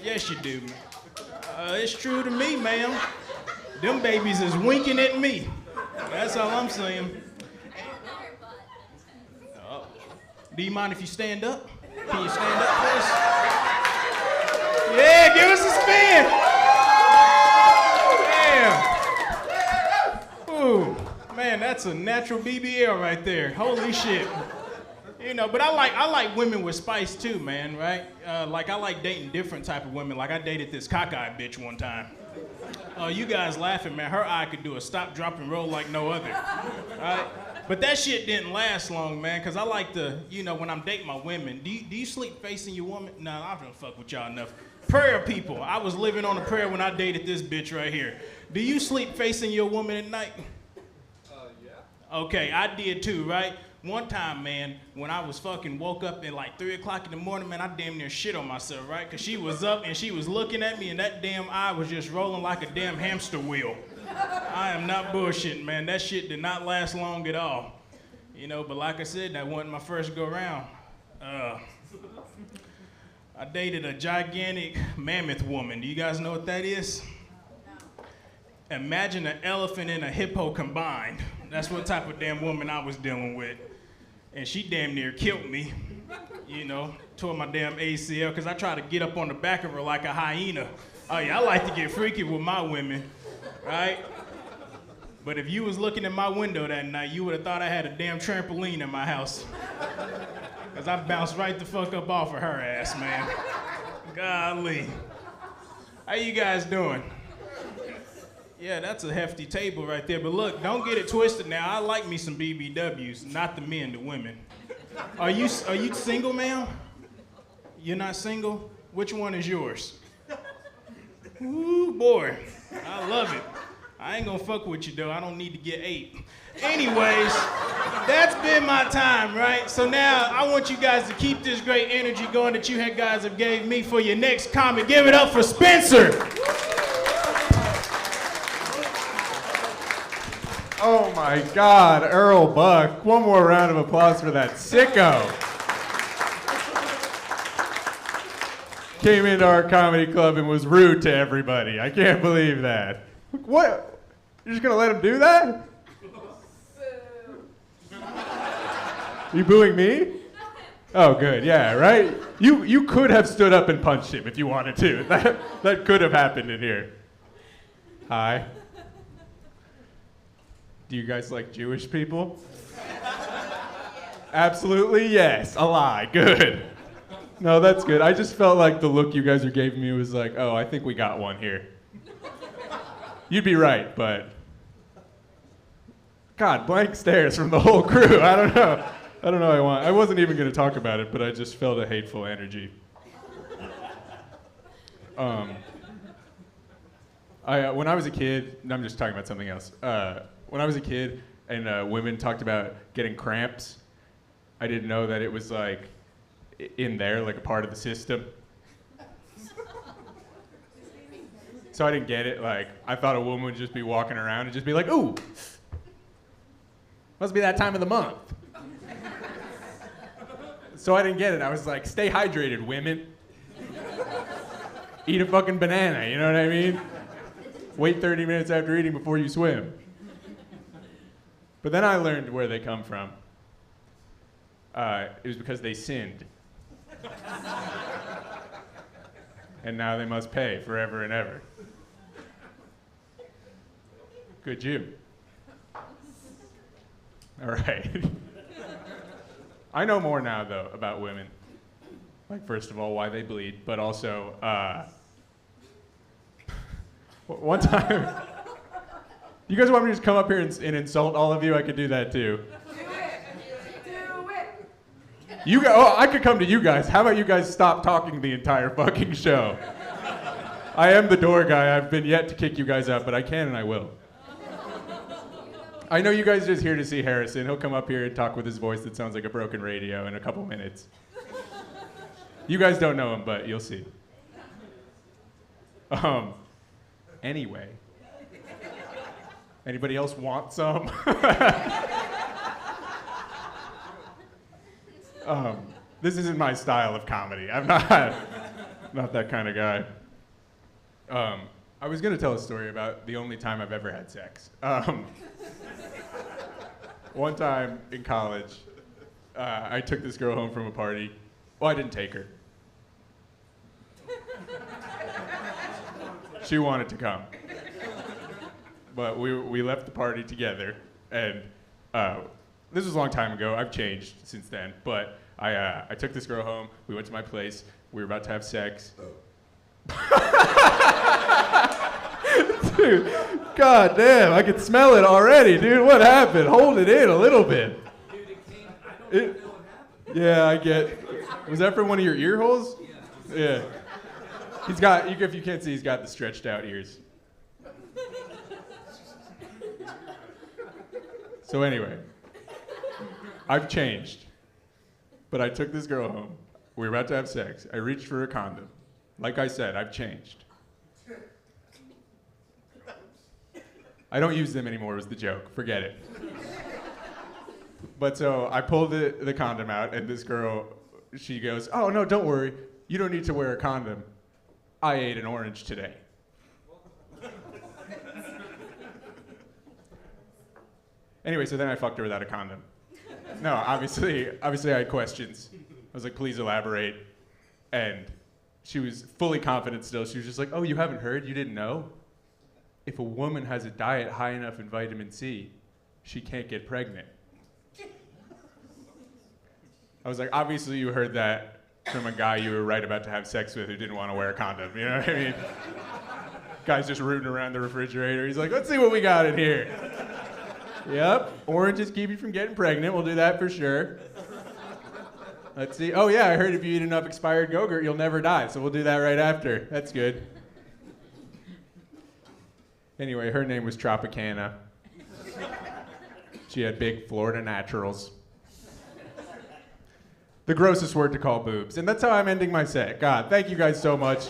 Yes, you do, man. It's true to me, ma'am. Them babies is winking at me. That's all I'm saying. Do you mind if you stand up? Can you stand up for us? Yeah, give us a spin. Yeah. Ooh. Man, that's a natural BBL right there. Holy shit. You know, but I like women with spice too, man, right? Like I like dating different type of women. Like I dated this cockeyed bitch one time. You guys laughing, man. Her eye could do a stop, drop, and roll like no other. Right? But that shit didn't last long, man, because I like to, you know, when I'm dating my women, do you sleep facing your woman? No, I don't fuck with y'all enough. Prayer people. I was living on a prayer when I dated this bitch right here. Do you sleep facing your woman at night? Okay, I did too, right? One time, man, when I was fucking woke up at like 3 o'clock in the morning, man, I damn near shit on myself, right? Because she was up and she was looking at me and that damn eye was just rolling like a damn hamster wheel. I am not bullshitting, man. That shit did not last long at all. You know, but like I said, that wasn't my first go round. I dated a gigantic mammoth woman. Do you guys know what that is? Imagine an elephant and a hippo combined. That's what type of damn woman I was dealing with. And she damn near killed me, you know, tore my damn ACL, because I tried to get up on the back of her like a hyena. Oh yeah, I like to get freaky with my women, right? But if you was looking at my window that night, you would have thought I had a damn trampoline in my house. Because I bounced right the fuck up off of her ass, man. Golly. How you guys doing? Yeah, that's a hefty table right there. But look, don't get it twisted now. I like me some BBWs, not the men, the women. Are you single, ma'am? You're not single? Which one is yours? Ooh, boy. I love it. I ain't gonna fuck with you though. I don't need to get ate. Anyways, that's been my time, right? So now I want you guys to keep this great energy going that you guys have gave me for your next comic. Give it up for Spencer. Oh my God, Earl Buck. One more round of applause for that sicko. Came into our comedy club and was rude to everybody. I can't believe that. What? You're just gonna let him do that? You booing me? Oh, good. Yeah, right? You could have stood up and punched him if you wanted to. That could have happened in here. Hi. Do you guys like Jewish people? Absolutely yes. A lie. Good. No, that's good. I just felt like the look you guys are giving me was like, oh, I think we got one here. You'd be right, but God, blank stares from the whole crew. I don't know. I wasn't even going to talk about it, but I just felt a hateful energy. When I was a kid, no, I'm just talking about something else. When I was a kid and women talked about getting cramps, I didn't know that it was like in there, like a part of the system. So I didn't get it. Like, I thought a woman would just be walking around and just be like, ooh, must be that time of the month. So I didn't get it. I was like, stay hydrated, women. Eat a fucking banana, you know what I mean? Wait 30 minutes after eating before you swim. But then I learned where they come from. It was because they sinned. And now they must pay forever and ever. Good Jew. All right. I know more now, though, about women. Like, first of all, why they bleed, but also, one time, you guys want me to just come up here and insult all of you? I could do that, too. You guys, oh, I could come to you guys. How about you guys stop talking the entire fucking show? I am the door guy. I've been yet to kick you guys out, but I can and I will. I know you guys are just here to see Harrison. He'll come up here and talk with his voice that sounds like a broken radio in a couple minutes. You guys don't know him, but you'll see. Anyway. Anybody else want some? This isn't my style of comedy. I'm not that kind of guy. I was gonna tell a story about the only time I've ever had sex. One time in college, I took this girl home from a party. Well, I didn't take her. She wanted to come. But we left the party together, and this was a long time ago. I've changed since then, but I took this girl home. We went to my place. We were about to have sex. Dude, god damn, I can smell it already, dude. What happened? Hold it in a little bit. Yeah, I get. Was that from one of your ear holes? Yeah. He's got, if you can't see, he's got the stretched out ears. So anyway, I've changed. But I took this girl home. We were about to have sex. I reached for a condom. Like I said, I've changed. I don't use them anymore was the joke. Forget it. But so I pulled the condom out, and this girl, she goes, oh, no, don't worry. You don't need to wear a condom. I ate an orange today. Anyway, so then I fucked her without a condom. No, obviously I had questions. I was like, please elaborate. And she was fully confident still. She was just like, oh, you haven't heard? You didn't know? If a woman has a diet high enough in vitamin C, she can't get pregnant. I was like, obviously you heard that from a guy you were right about to have sex with who didn't want to wear a condom. You know what I mean? Guy's just rooting around the refrigerator. He's like, let's see what we got in here. Yep, oranges keep you from getting pregnant. We'll do that for sure. Let's see. Oh yeah, I heard if you eat enough expired Go-Gurt, you'll never die. So we'll do that right after. That's good. Anyway, her name was Tropicana. She had big Florida naturals. The grossest word to call boobs. And that's how I'm ending my set. God, thank you guys so much.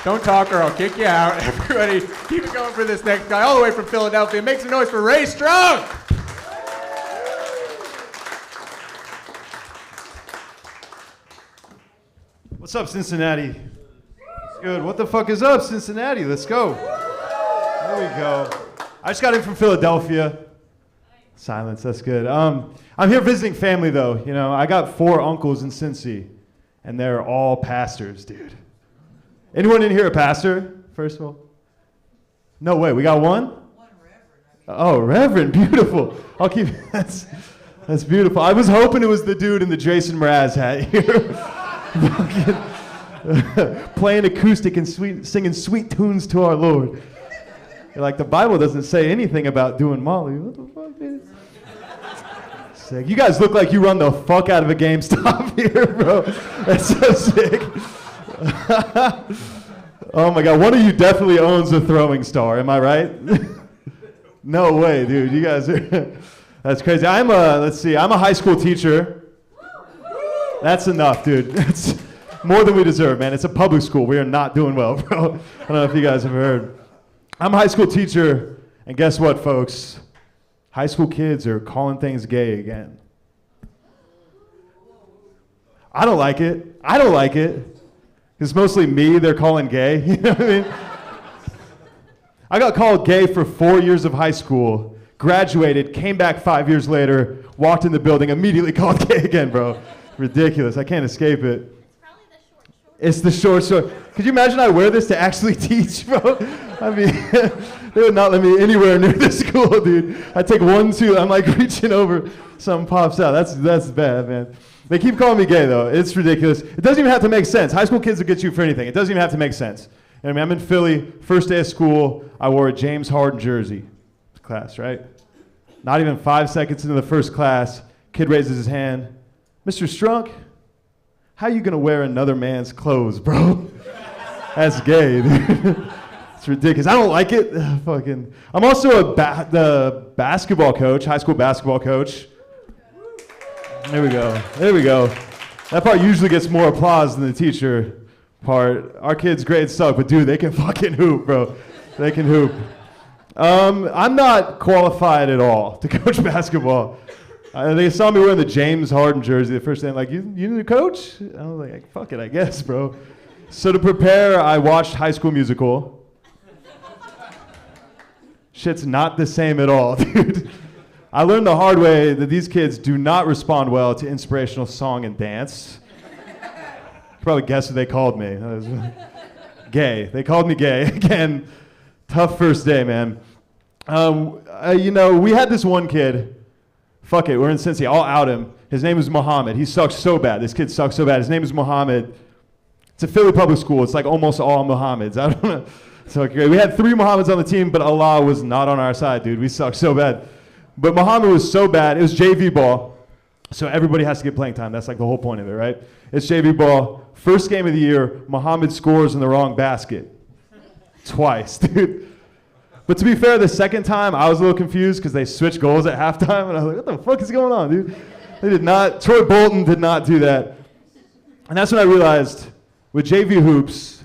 Don't talk or I'll kick you out. Everybody, keep it going for this next guy, all the way from Philadelphia. Make some noise for Ray Strunk! What's up, Cincinnati? It's good. What the fuck is up, Cincinnati? Let's go. There we go. I just got in from Philadelphia. Silence, that's good. I'm here visiting family, though. You know, I got 4 uncles in Cincy, and they're all pastors, dude. Anyone in here a pastor, first of all? No way, we got one? One reverend. Oh, reverend, beautiful. I'll keep, that's beautiful. I was hoping it was the dude in the Jason Mraz hat here. Playing acoustic and singing sweet tunes to our Lord. You're like, the Bible doesn't say anything about doing Molly. What the fuck, dude? Sick. You guys look like you run the fuck out of a GameStop here, bro. That's so sick. Oh my God, one of you definitely owns a throwing star, am I right? No way, dude. You guys are, that's crazy. I'm a high school teacher. That's enough, dude. That's more than we deserve, man. It's a public school. We are not doing well, bro. I don't know if you guys have heard. I'm a high school teacher, and guess what, folks? High school kids are calling things gay again. I don't like it. It's mostly me they're calling gay, you know what I mean? I got called gay for 4 years of high school, graduated, came back 5 years later, walked in the building, immediately called gay again, bro. Ridiculous, I can't escape it. It's the short. Could you imagine I wear this to actually teach, bro? I mean, they would not let me anywhere near this school, dude. I take 1, 2, I'm like reaching over, something pops out. That's bad, man. They keep calling me gay, though. It's ridiculous. It doesn't even have to make sense. High school kids will get you for anything. It doesn't even have to make sense. I mean, I'm in Philly, first day of school, I wore a James Harden jersey. Class, right? Not even 5 seconds into the first class, kid raises his hand. Mr. Strunk, how you gonna wear another man's clothes, bro? That's gay, dude. It's ridiculous. I don't like it. Fucking. I'm also the basketball coach, high school basketball coach. There we go. That part usually gets more applause than the teacher part. Our kids' grades suck, but dude, they can fucking hoop, bro. They can hoop. I'm not qualified at all to coach basketball. They saw me wearing the James Harden jersey the first day. I'm like, you need a coach? I was like, fuck it, I guess, bro. So to prepare, I watched High School Musical. Shit's not the same at all, dude. I learned the hard way that these kids do not respond well to inspirational song and dance. You probably guess what they called me. Gay. They called me gay. Again, tough first day, man. We had this one kid. Fuck it, we're in Cincy. I'll out him. His name is Muhammad. He sucks so bad. This kid sucks so bad. His name is Muhammad. It's a Philly public school. It's like almost all Muhammads. I don't know. So we had 3 Muhammads on the team, but Allah was not on our side, dude. We sucked so bad. But Muhammad was so bad. It was JV ball. So everybody has to get playing time. That's like the whole point of it, right? It's JV ball. First game of the year, Muhammad scores in the wrong basket. Twice, dude. But to be fair, the second time, I was a little confused because they switched goals at halftime, and I was like, what the fuck is going on, dude? They did not, Troy Bolton did not do that. And that's when I realized, with JV hoops,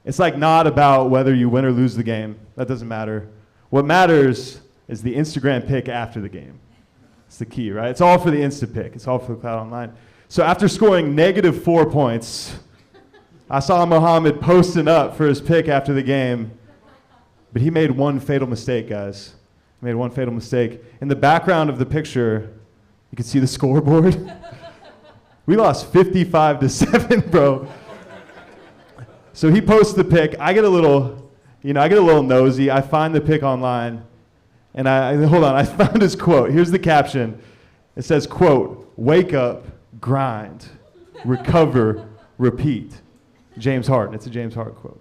it's like not about whether you win or lose the game. That doesn't matter. What matters is the Instagram pic after the game. It's the key, right? It's all for the Insta pic. It's all for the Cloud Online. So after scoring -4 points, I saw Muhammad posting up for his pic after the game. But he made one fatal mistake, guys. He made one fatal mistake. In the background of the picture, you can see the scoreboard. We lost 55-7, bro. So he posts the pic. I get a little nosy. I find the pic online, and I found his quote. Here's the caption. It says, quote, "Wake up, grind, recover, repeat." James Harden. It's a James Harden quote.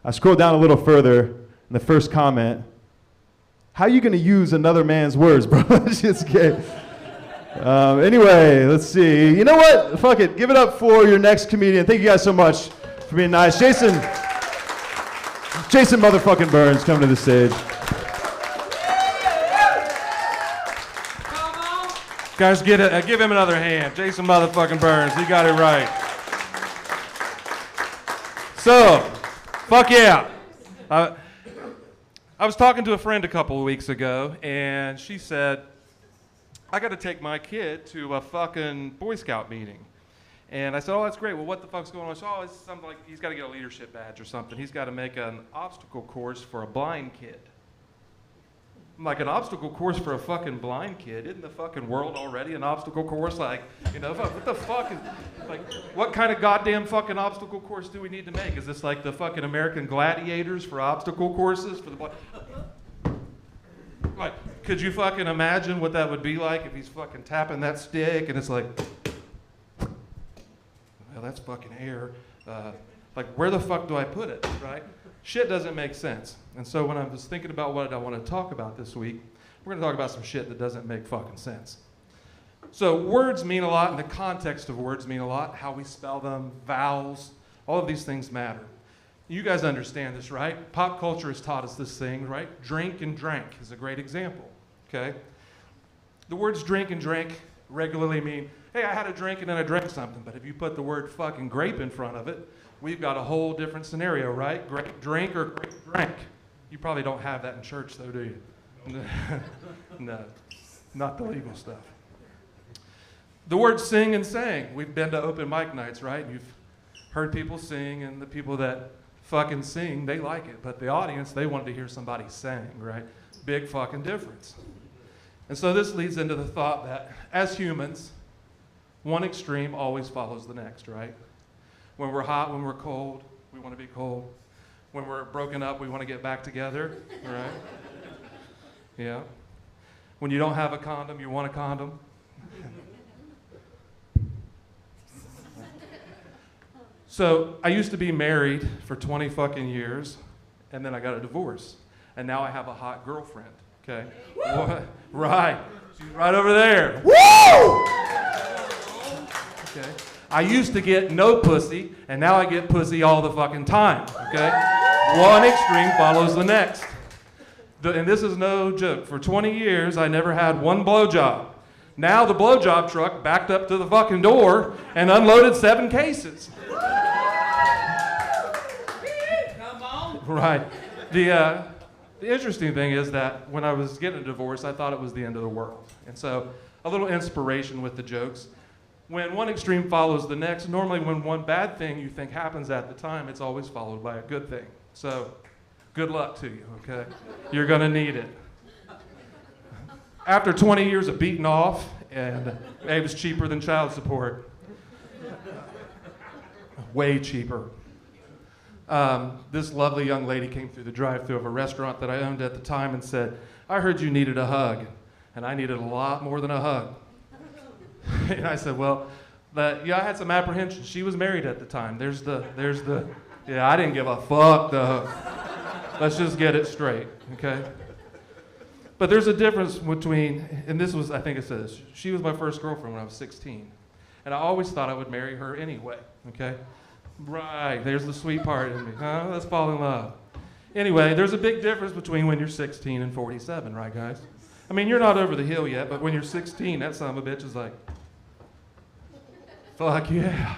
I scroll down a little further. The first comment, how you gonna use another man's words, bro? That's just gay. Anyway, let's see. You know what? Fuck it. Give it up for your next comedian. Thank you guys so much for being nice. Jason. Jason motherfucking Burns coming to the stage. Guys, give him another hand. Jason motherfucking Burns. He got it right. So, fuck yeah. I was talking to a friend a couple of weeks ago, and she said, I got to take my kid to a fucking Boy Scout meeting. And I said, oh, that's great. Well, what the fuck's going on? She said, oh, it's something like he's got to get a leadership badge or something. He's got to make an obstacle course for a blind kid. I'm like, an obstacle course for a fucking blind kid? Isn't the fucking world already an obstacle course? Like, you know, what the fuck is, like, what kind of goddamn fucking obstacle course do we need to make? Is this like the fucking American Gladiators for obstacle courses for the blind? Like, could you fucking imagine what that would be like if he's fucking tapping that stick and it's like, well, that's fucking air. Like, where the fuck do I put it, right? Shit doesn't make sense. And so when I was thinking about what I want to talk about this week, we're going to talk about some shit that doesn't make fucking sense. So words mean a lot, and the context of words mean a lot, how we spell them, vowels, all of these things matter. You guys understand this, right? Pop culture has taught us this thing, right? Drink and drank is a great example, okay? The words drink and drank regularly mean, hey, I had a drink and then I drank something. But if you put the word fucking grape in front of it, we've got a whole different scenario, right? Grape drink or grape drank. You probably don't have that in church, though, do you? No, not the legal stuff. The word sing and sang. We've been to open mic nights, right? You've heard people sing, and the people that fucking sing, they like it. But the audience, they wanted to hear somebody sing, right? Big fucking difference. And so this leads into the thought that as humans, one extreme always follows the next, right? When we're hot, when we're cold, we want to be cold. When we're broken up, we want to get back together, right? Yeah. When you don't have a condom, you want a condom. So I used to be married for 20 fucking years, and then I got a divorce. And now I have a hot girlfriend, okay? What? Right. She's right over there. Woo! Okay. I used to get no pussy, and now I get pussy all the fucking time, okay? One extreme follows the next. And this is no joke. For 20 years, I never had one blowjob. Now the blowjob truck backed up to the fucking door and unloaded 7 cases. Come on. Right. The interesting thing is that when I was getting a divorce, I thought it was the end of the world. And so a little inspiration with the jokes. When one extreme follows the next, normally when one bad thing you think happens at the time, it's always followed by a good thing. So good luck to you, okay? You're gonna need it. After 20 years of beating off, and it was cheaper than child support. Way cheaper. This lovely young lady came through the drive-thru of a restaurant that I owned at the time and said, I heard you needed a hug, and I needed a lot more than a hug. And I said, well, yeah, I had some apprehension. She was married at the time. Yeah, I didn't give a fuck, though. Let's just get it straight, okay? But there's a difference between, and this was, I think it says, she was my first girlfriend when I was 16. And I always thought I would marry her anyway, okay? Right, there's the sweet part in me. Huh? Let's fall in love. Anyway, there's a big difference between when you're 16 and 47, right, guys? I mean, you're not over the hill yet, but when you're 16, that son of a bitch is like, fuck yeah.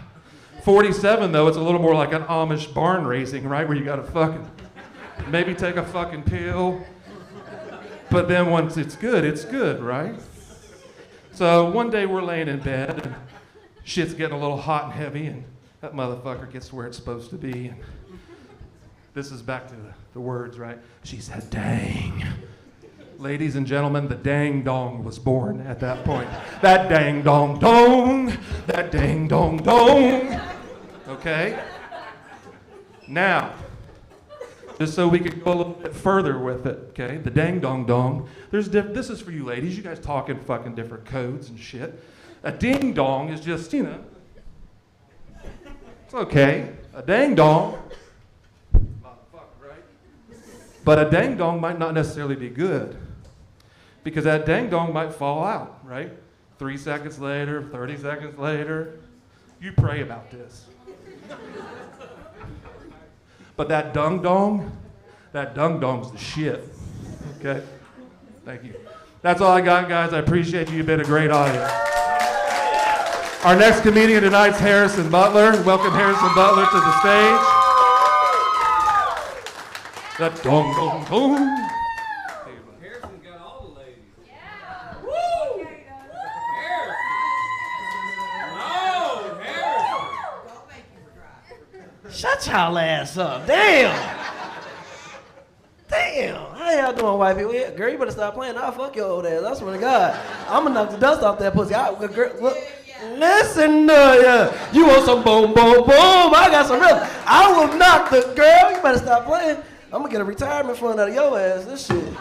47, though, it's a little more like an Amish barn raising, right? Where you gotta fucking maybe take a fucking pill. But then once it's good, right? So one day we're laying in bed, and shit's getting a little hot and heavy, and that motherfucker gets where it's supposed to be. And this is back to the words, right? She said, dang. Ladies and gentlemen, the dang dong was born at that point. That dang dong dong, that dang dong dong. Okay? Now, just so we could go a little bit further with it, okay? The dang dong dong. This is for you ladies. You guys talking fucking different codes and shit. A ding dong is just, you know, it's okay. A dang dong, right? But a dang dong might not necessarily be good, because that dang dong might fall out, right? 3 seconds later, 30 seconds later. You pray about this. But that dung dong, That dung dong's the shit. Okay? Thank you. That's all I got, guys. I appreciate you. You've been a great audience. Our next comedian tonight's Harrison Butler. Welcome Harrison Butler to the stage. That dong dong dong. Shut y'all ass up. Damn. How y'all doing, white people? Yeah, girl, you better stop playing. I'll fuck your old ass. I swear to God. I'm gonna knock the dust off that pussy. Girl, look, listen to ya. You want some boom, boom, boom. I got some real. I will knock the girl. You better stop playing. I'm gonna get a retirement fund out of your ass. This shit.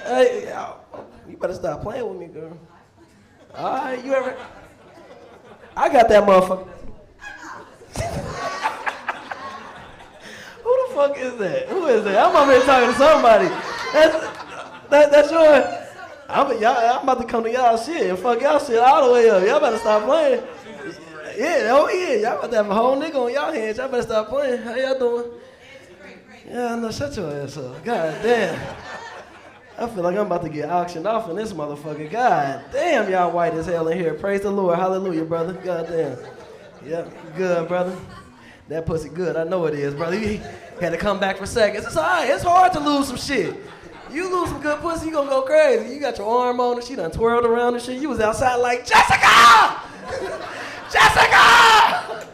Hey, you better stop playing with me, girl. All right, you ever? I got that motherfucker. Who the fuck is that? Who is that? I'm over here talking to somebody. That's yours. I'm about to come to y'all shit and fuck y'all shit all the way up. Y'all better stop playing. Yeah, oh yeah. Y'all about to have a whole nigga on y'all hands. Y'all better stop playing. How y'all doing? Yeah, I know. Shut your ass up. God damn. I feel like I'm about to get auctioned off in this motherfucker. God damn, y'all white as hell in here. Praise the Lord. Hallelujah, brother. God damn. Yeah, good, brother. That pussy good. I know it is, brother. You had to come back for seconds. It's all right. It's hard to lose some shit. You lose some good pussy, you gonna go crazy. You got your arm on and she done twirled around and shit. You was outside like, Jessica! Jessica!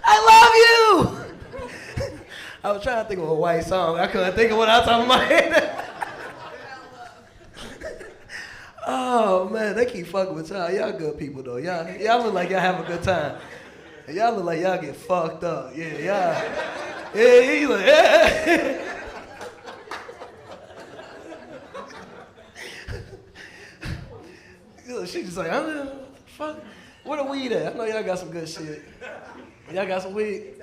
I love you! I was trying to think of a white song. I couldn't think of what I was talking about my head. Oh, man, they keep fucking with y'all. Y'all good people, though. Y'all look like y'all have a good time. Y'all look like y'all get fucked up. Yeah, y'all. Yeah, he's like, yeah. She just like, fuck, where the weed at? I know y'all got some good shit. Y'all got some weed?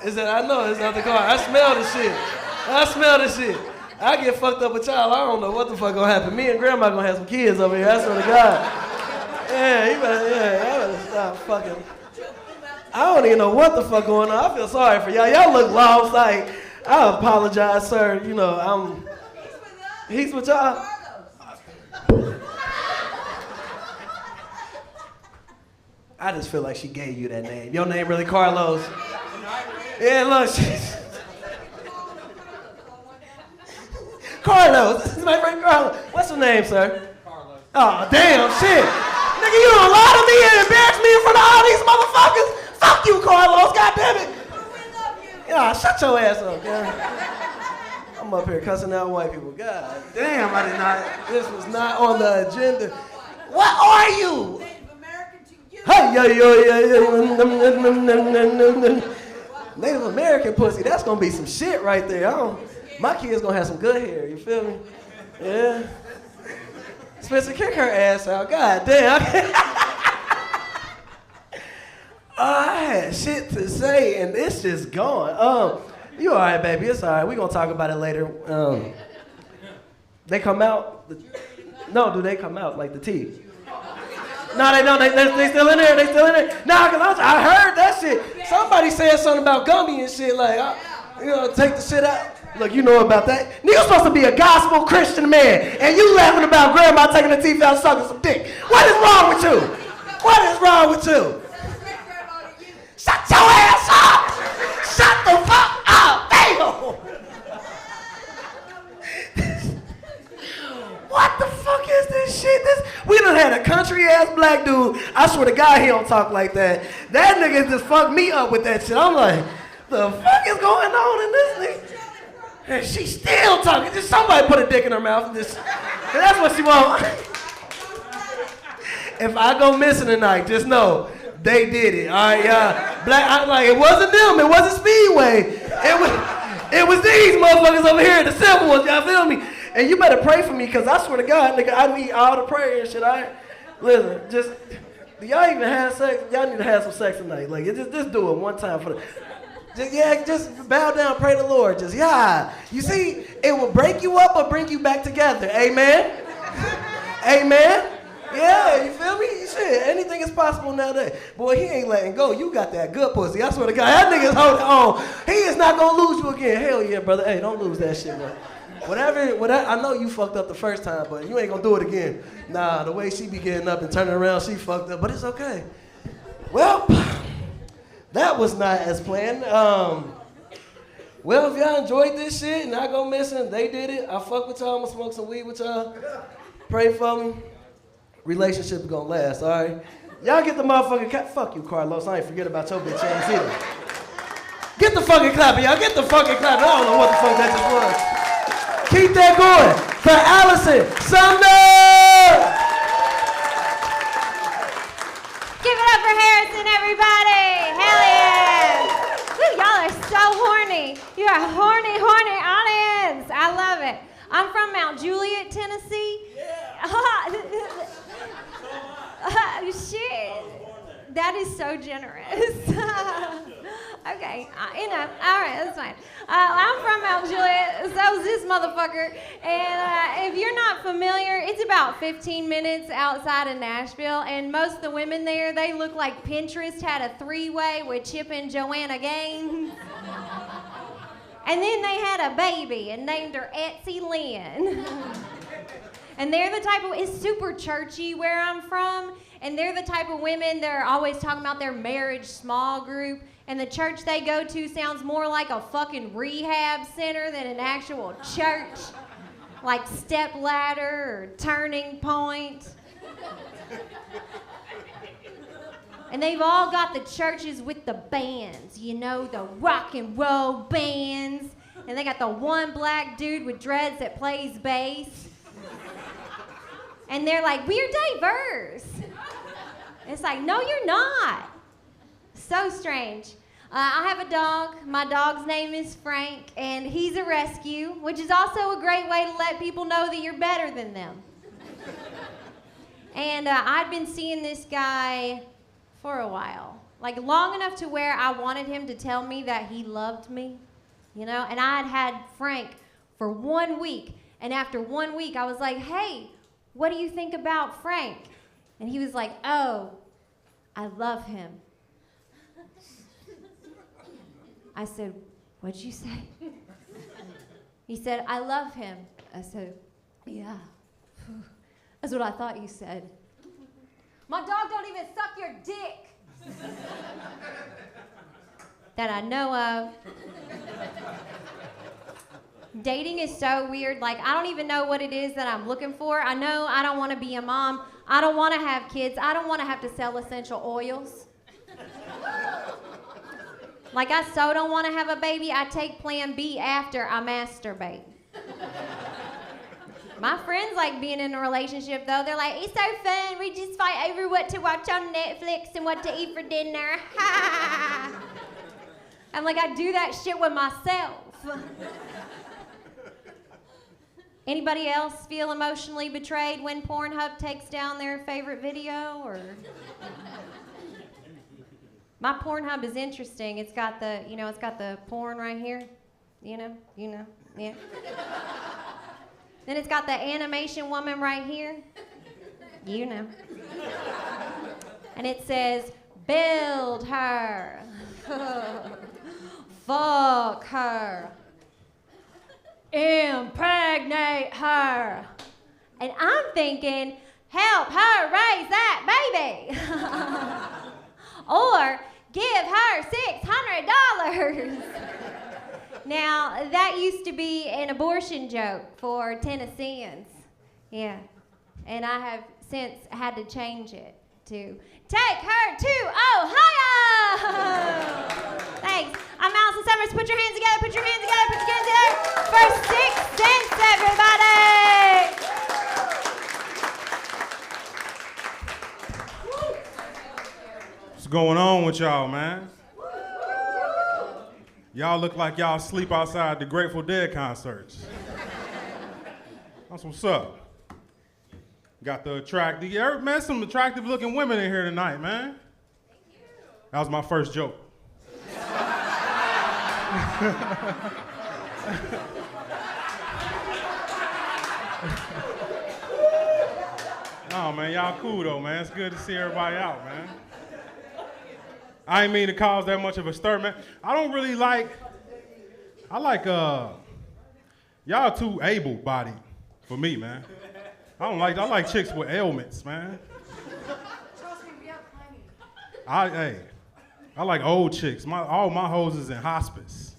Is that, I know it's not the car. I smell the shit. I get fucked up with y'all. I don't know what the fuck gonna happen. Me and grandma gonna have some kids over here. I swear to God. Yeah, y'all better stop fucking. I don't even know what the fuck going on. I feel sorry for y'all. Y'all look lost. Like, I apologize, sir. You know, he's with y'all. I just feel like she gave you that name. Your name really Carlos? Yeah, look, Carlos. This is my friend Carlos. What's your name, sir? Carlos. Oh, damn, shit. Nigga, you don't lie to me and embarrass me in front of all these motherfuckers. Fuck you, Carlos. God damn it. Yeah, shut your ass up, man. I'm up here cussing out white people. God damn, I did not. This was not on the agenda. What are you? Hey, yo. Native American pussy, that's gonna be some shit right there. My kid's gonna have some good hair, you feel me? Yeah. Spencer, kick her ass out. God damn. I had shit to say and it's just gone. You all right, baby? It's all right. We gonna talk about it later. They come out? No, do they come out like the teeth? No, they don't. They still in there. Nah, cause I heard that shit. Somebody said something about gummy and shit. Like, take the shit out. Look, you know about that. You're supposed to be a gospel Christian man, and you laughing about grandma taking the teeth out, sucking some dick. What is wrong with you? Shut your ass up! Shut the fuck up! Damn! What the fuck is this shit? We done had a country ass black dude. I swear to God, he don't talk like that. That nigga just fucked me up with that shit. I'm like, the fuck is going on in this nigga? And she's still talking. Just somebody put a dick in her mouth. And that's what she want. If I go missing tonight, just know they did it. All right, y'all. I'm like, it wasn't them. It wasn't Speedway. It was these motherfuckers over here, the simple ones. Y'all feel me? And you better pray for me, because I swear to God, nigga, I need all the prayer and shit. Listen, just, do y'all even have sex? Y'all need to have some sex tonight. Like, just do it one time for the, just bow down, pray the Lord. Just, You see, it will break you up or bring you back together. Amen? Amen? Yeah, you feel me? Shit, anything is possible nowadays. Boy, he ain't letting go. You got that good pussy. I swear to God, that nigga's holding on. He is not gonna lose you again. Hell yeah, brother. Hey, don't lose that shit, man. Whatever, I know you fucked up the first time, but you ain't gonna do it again. Nah, the way she be getting up and turning around, she fucked up, but it's okay. Well, that was not as planned. Well, if y'all enjoyed this shit, not go missing, they did it. I fuck with y'all, I'm gonna smoke some weed with y'all. Pray for me. Relationship is gonna last, all right? Y'all get the motherfucking fuck you, Carlos. I ain't forget about your bitch ass either. Get the fucking clapping, y'all. Get the fucking clapping. I don't know what the fuck that just was. Keep that going for Allison Sumner! Give it up for Harrison, everybody! Hell yeah! Woo, y'all are so horny. You are horny, horny audience. I love it. I'm from Mount Juliet, Tennessee. Shit. That is so generous. Okay, enough. All right, that's fine. I'm from Mount Juliet, so is this motherfucker. And if you're not familiar, it's about 15 minutes outside of Nashville, and most of the women there, they look like Pinterest had a three-way with Chip and Joanna Gaines. And then they had a baby and named her Etsy Lynn. And they're the type of, it's super churchy where I'm from, and they're the type of women that are always talking about their marriage small group, and the church they go to sounds more like a fucking rehab center than an actual church, like Step Ladder or Turning Point. And they've all got the churches with the bands, you know, the rock and roll bands, and they got the one black dude with dreads that plays bass. And they're like, we're diverse. It's like, no, you're not. So strange. I have a dog. My dog's name is Frank, and he's a rescue, which is also a great way to let people know that you're better than them. And I'd been seeing this guy for a while, like long enough to where I wanted him to tell me that he loved me, you know? And I'd had Frank for 1 week, and after 1 week, I was like, hey, what do you think about Frank? And he was like, oh, I love him. I said, what'd you say? He said, I love him. I said, yeah. That's what I thought you said. My dog don't even suck your dick. That I know of. Dating is so weird. Like, I don't even know what it is that I'm looking for. I know I don't want to be a mom. I don't want to have kids. I don't want to have to sell essential oils. Like, I so don't want to have a baby, I take Plan B after I masturbate. My friends like being in a relationship, though. They're like, it's so fun. We just fight over what to watch on Netflix and what to eat for dinner. I'm like, I do that shit with myself. Anybody else feel emotionally betrayed when Pornhub takes down their favorite video? Or my Pornhub is interesting. It's got the, you know, it's got the porn right here. You know, yeah. Then it's got the animation woman right here. You know. And it says, build her. Fuck her. Impregnate her. And I'm thinking, help her raise that baby. Or give her $600. Now, that used to be an abortion joke for Tennesseans. Yeah. And I have since had to change it to take her to Ohio. Thanks. I'm Allison Summers. Put your hands together, put your hands together, put your hands together for 6 cents, everybody. What's going on with y'all, man? Y'all look like y'all sleep outside the Grateful Dead concerts. That's what's up. Got the attractive, man, some attractive looking women in here tonight, man. That was my first joke. Oh man. Y'all cool though, man. It's good to see everybody out, man. I ain't mean to cause that much of a stir, man. I don't really like, y'all too able-bodied for me, man. I like chicks with ailments, man. I like old chicks. All my hoes is in hospice.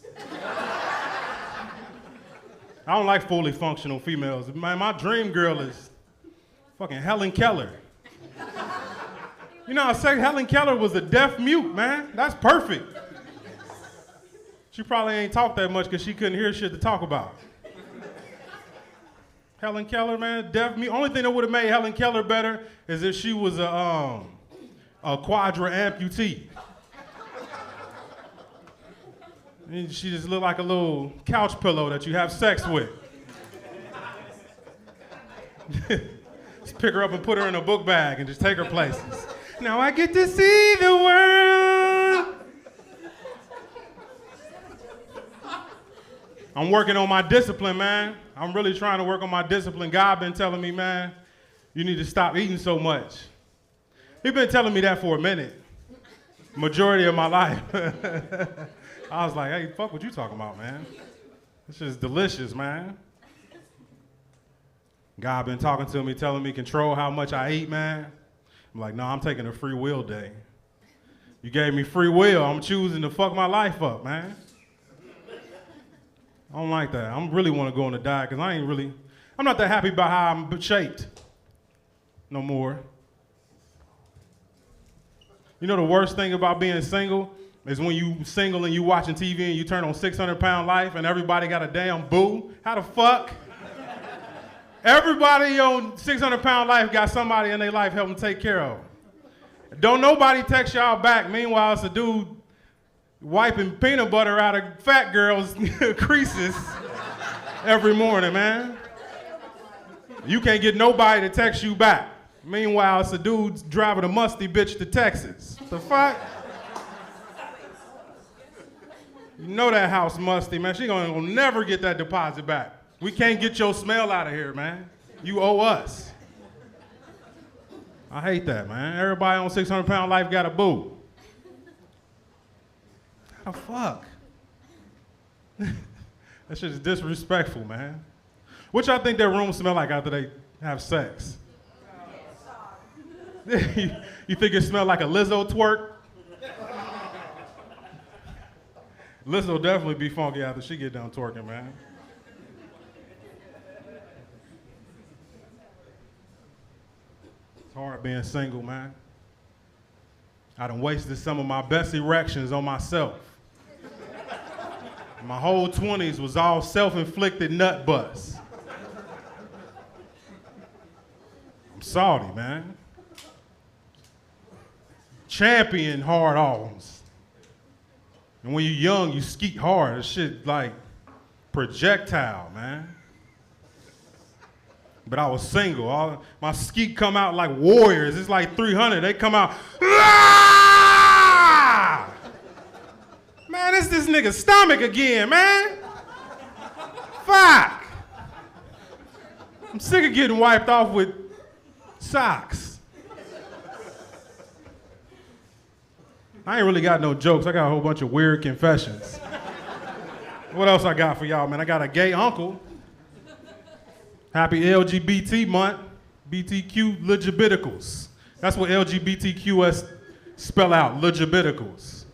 I don't like fully functional females. Man, my dream girl is fucking Helen Keller. You know, I say Helen Keller was a deaf mute, man. That's perfect. She probably ain't talked that much because she couldn't hear shit to talk about. Helen Keller, man, deaf mute. Only thing that would have made Helen Keller better is if she was a quadra amputee. And she just looked like a little couch pillow that you have sex with. Just pick her up and put her in a book bag and just take her places. Now I get to see the world. I'm working on my discipline, man. I'm really trying to work on my discipline. God been telling me, man, you need to stop eating so much. He's been telling me that for a minute. Majority of my life. I was like, hey, fuck what you talking about, man. This shit's delicious, man. God been talking to me, telling me control how much I eat, man. I'm like, no, I'm taking a free will day. You gave me free will. I'm choosing to fuck my life up, man. I don't like that. I really want to go on a diet because I'm not that happy about how I'm shaped no more. You know the worst thing about being single is when you single and you watching TV and you turn on 600-Pound Life and everybody got a damn boo. How the fuck? Everybody on 600-Pound Life got somebody in their life helping take care of. Don't nobody text y'all back. Meanwhile, it's a dude wiping peanut butter out of fat girls' creases every morning, man. You can't get nobody to text you back. Meanwhile, it's a dude driving a musty bitch to Texas. The fuck? You know that house musty, man. She gonna never get that deposit back. We can't get your smell out of here, man. You owe us. I hate that, man. Everybody on 600-Pound Life got a boo. How the fuck? That shit is disrespectful, man. What y'all think their room smell like after they have sex? You think it smell like a Lizzo twerk? Lizzo definitely be funky after she get done twerking, man. It's hard being single, man. I done wasted some of my best erections on myself. My whole 20s was all self-inflicted nut bust. I'm salty, man. Champion hard-ons. And when you're young, you skeet hard. That shit like projectile, man. But I was single. My skeet come out like warriors. It's like 300. They come out. Ah! Man, it's this nigga's stomach again, man. Fuck. I'm sick of getting wiped off with socks. I ain't really got no jokes. I got a whole bunch of weird confessions. What else I got for y'all, man? I got a gay uncle. Happy LGBT month. BTQ legibiticals. That's what LGBTQS spell out, legibiticals.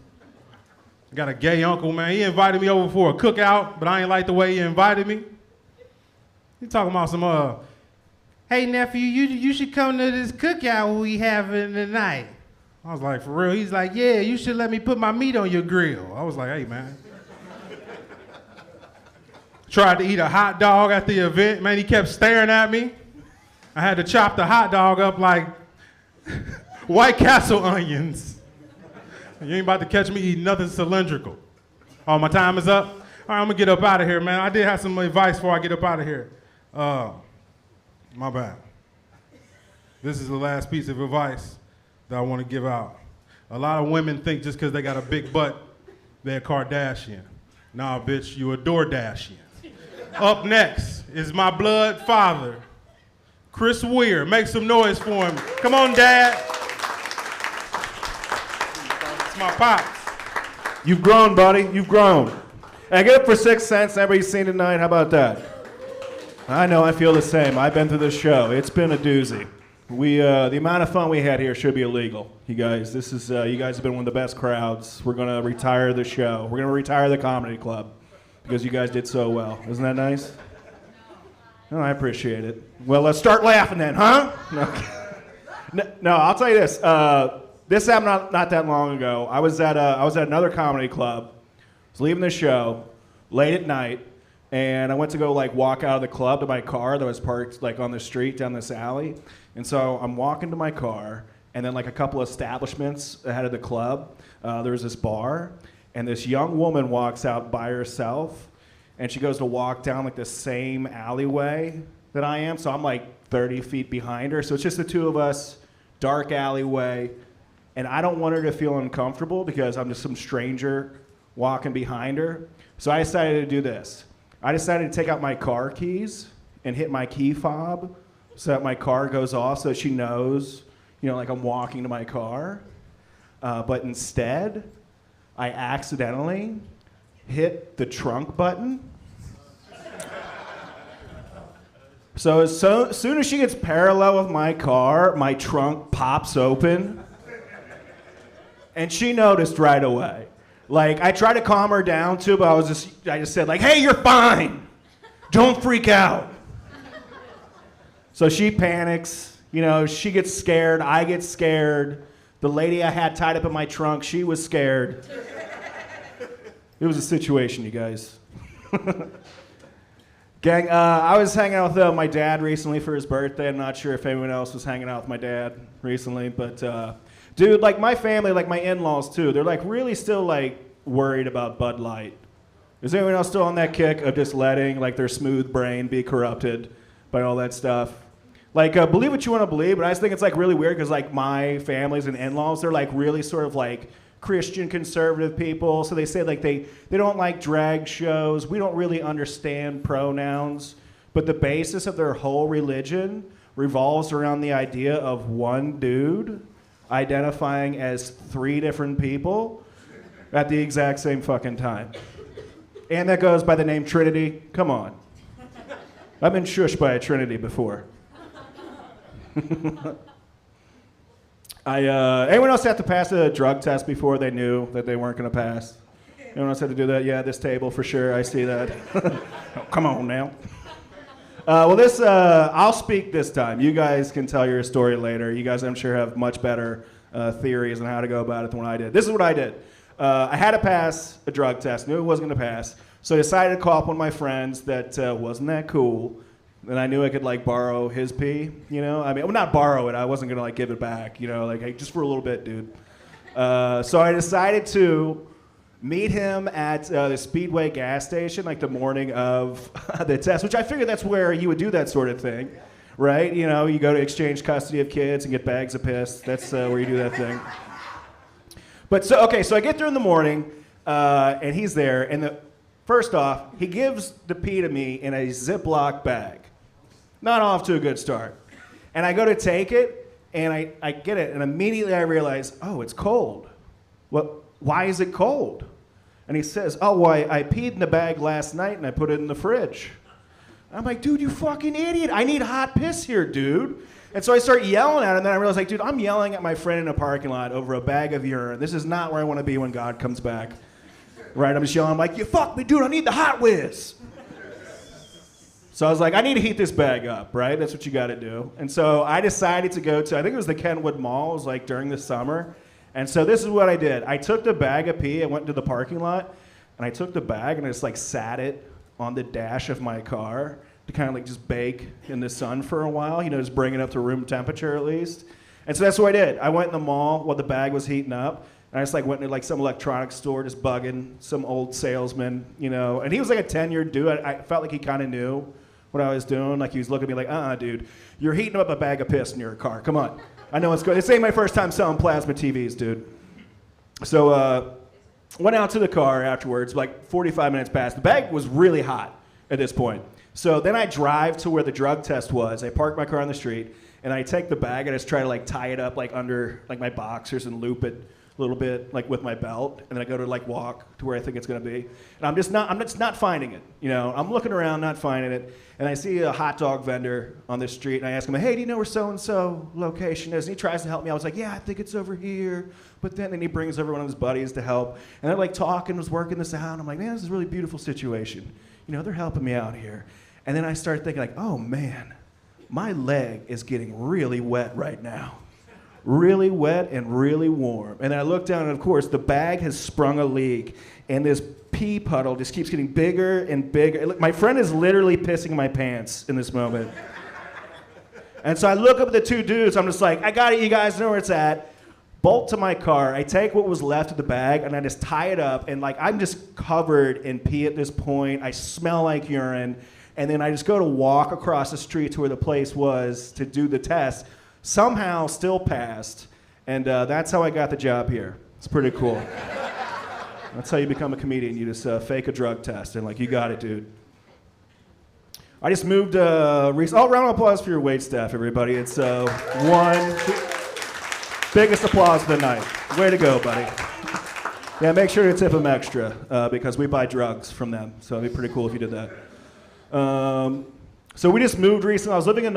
I got a gay uncle, man. He invited me over for a cookout, but I ain't like the way he invited me. He talking about some, hey nephew, you should come to this cookout we having tonight. I was like, for real? He's like, yeah, you should let me put my meat on your grill. I was like, hey, man. Tried to eat a hot dog at the event. Man, he kept staring at me. I had to chop the hot dog up like White Castle onions. You ain't about to catch me eating nothing cylindrical. Oh, my time is up? All right, I'm going to get up out of here, man. I did have some advice before I get up out of here. My bad. This is the last piece of advice that I want to give out. A lot of women think just because they got a big butt, they're a Kardashian. Nah, bitch, you a DoorDashian. Up next is my blood father, Chris Weir. Make some noise for him. Come on, Dad. It's my pops. You've grown, buddy. You've grown. And get up for 6 cents. Everybody's seen tonight. How about that? I know. I feel the same. I've been through this show. It's been a doozy. The amount of fun we had here should be illegal. You guys, you guys have been one of the best crowds. We're gonna retire the show. We're gonna retire the comedy club because you guys did so well. Isn't that nice? No, I appreciate it. Well, let's start laughing then, huh? No, I'll tell you this. This happened not that long ago. I was at another comedy club. I was leaving the show late at night, and I went to go walk out of the club to my car that was parked on the street down this alley. And so I'm walking to my car, and then a couple establishments ahead of the club, there was this bar, and this young woman walks out by herself, and she goes to walk down the same alleyway that I am. So I'm 30 feet behind her. So it's just the two of us, dark alleyway. And I don't want her to feel uncomfortable because I'm just some stranger walking behind her. So I decided to do this. I decided to take out my car keys and hit my key fob so that my car goes off so she knows, I'm walking to my car. But instead, I accidentally hit the trunk button. So as soon as she gets parallel with my car, my trunk pops open. And she noticed right away. I tried to calm her down too, but I just said hey, you're fine. Don't freak out. So she panics, she gets scared, I get scared. The lady I had tied up in my trunk, she was scared. It was a situation, you guys. Gang, I was hanging out with my dad recently for his birthday. I'm not sure if anyone else was hanging out with my dad recently, but dude, my family, my in-laws too, they're really still worried about Bud Light. Is anyone else still on that kick of just letting their smooth brain be corrupted by all that stuff? Believe what you want to believe, but I just think it's really weird because my families and in-laws, they're really sort of Christian conservative people. So they say they don't like drag shows. We don't really understand pronouns. But the basis of their whole religion revolves around the idea of one dude identifying as 3 different people at the exact same fucking time. And that goes by the name Trinity. Come on. I've been shushed by a Trinity before. Anyone else have to pass a drug test before they knew that they weren't going to pass? Anyone else have to do that? Yeah, this table for sure. I see that. Oh, come on now. I'll speak this time. You guys can tell your story later. You guys, I'm sure, have much better theories on how to go about it than what I did. This is what I did. I had to pass a drug test. Knew it wasn't going to pass. So I decided to call up one of my friends that wasn't that cool. And I knew I could borrow his pee, not borrow it. I wasn't gonna give it back, hey, just for a little bit, dude. So I decided to meet him at the Speedway gas station, the morning of the test, which I figured that's where you would do that sort of thing, right? You go to exchange custody of kids and get bags of piss. That's where you do that thing. But so I get there in the morning, and he's there, and first off, he gives the pee to me in a Ziploc bag. Not off to a good start. And I go to take it, and I get it, and immediately I realize, oh, it's cold. Well, why is it cold? And he says, oh, well, I peed in the bag last night, and I put it in the fridge. I'm like, dude, you fucking idiot. I need hot piss here, dude. And so I start yelling at him, and then I realize, dude, I'm yelling at my friend in a parking lot over a bag of urine. This is not where I want to be when God comes back. Right? I'm just yelling, I'm like, you fuck me, dude, I need the Hot Whiz. So I was like, I need to heat this bag up, right? That's what you got to do. And so I decided to go to, I think it was the Kenwood Mall. It was during the summer. And so this is what I did. I took the bag of pee, I went into the parking lot, and I took the bag and I just sat it on the dash of my car to kind of just bake in the sun for a while, just bring it up to room temperature at least. And so that's what I did. I went in the mall while the bag was heating up. And I just went into some electronics store, just bugging some old salesman, And he was a 10-year dude. I felt like he kind of knew what I was doing. He was looking at me dude, you're heating up a bag of piss in your car. Come on. I know what's going on. This ain't my first time selling plasma TVs, dude. So went out to the car afterwards, 45 minutes passed. The bag was really hot at this point. So then I drive to where the drug test was. I park my car on the street, and I take the bag and I just try to like tie it up like under like my boxers and loop it a little bit like with my belt, and then I go to like walk to where I think it's gonna be. And I'm just not finding it. You know, I'm looking around, not finding it, and I see a hot dog vendor on the street, and I ask him, hey, do you know where so-and-so location is? And he tries to help me. I was like, yeah, I think it's over here. But then he brings every one of his buddies to help, and they're like talking, was working this out. I'm like, man, this is a really beautiful situation. You know, they're helping me out here. And then I started thinking like, oh man, my leg is getting really wet right now. Really wet and really warm. And I look down, and of course, the bag has sprung a leak, and this pee puddle just keeps getting bigger and bigger. Look, my friend is literally pissing my pants in this moment. And so I look up at the two dudes, I'm just like, I got it, you guys know where it's at. Bolt to my car, I take what was left of the bag, and I just tie it up, and like I'm just covered in pee at this point. I smell like urine, and then I just go to walk across the street to where the place was to do the test. Somehow still passed, and that's how I got the job here. It's pretty cool. That's how you become a comedian. You just fake a drug test, and like, you got it, dude. I just moved recently. Oh, round of applause for your wait staff, everybody. It's biggest applause of the night. Way to go, buddy. Yeah, make sure to tip them extra because we buy drugs from them, so it'd be pretty cool if you did that. So we just moved recently. I was living in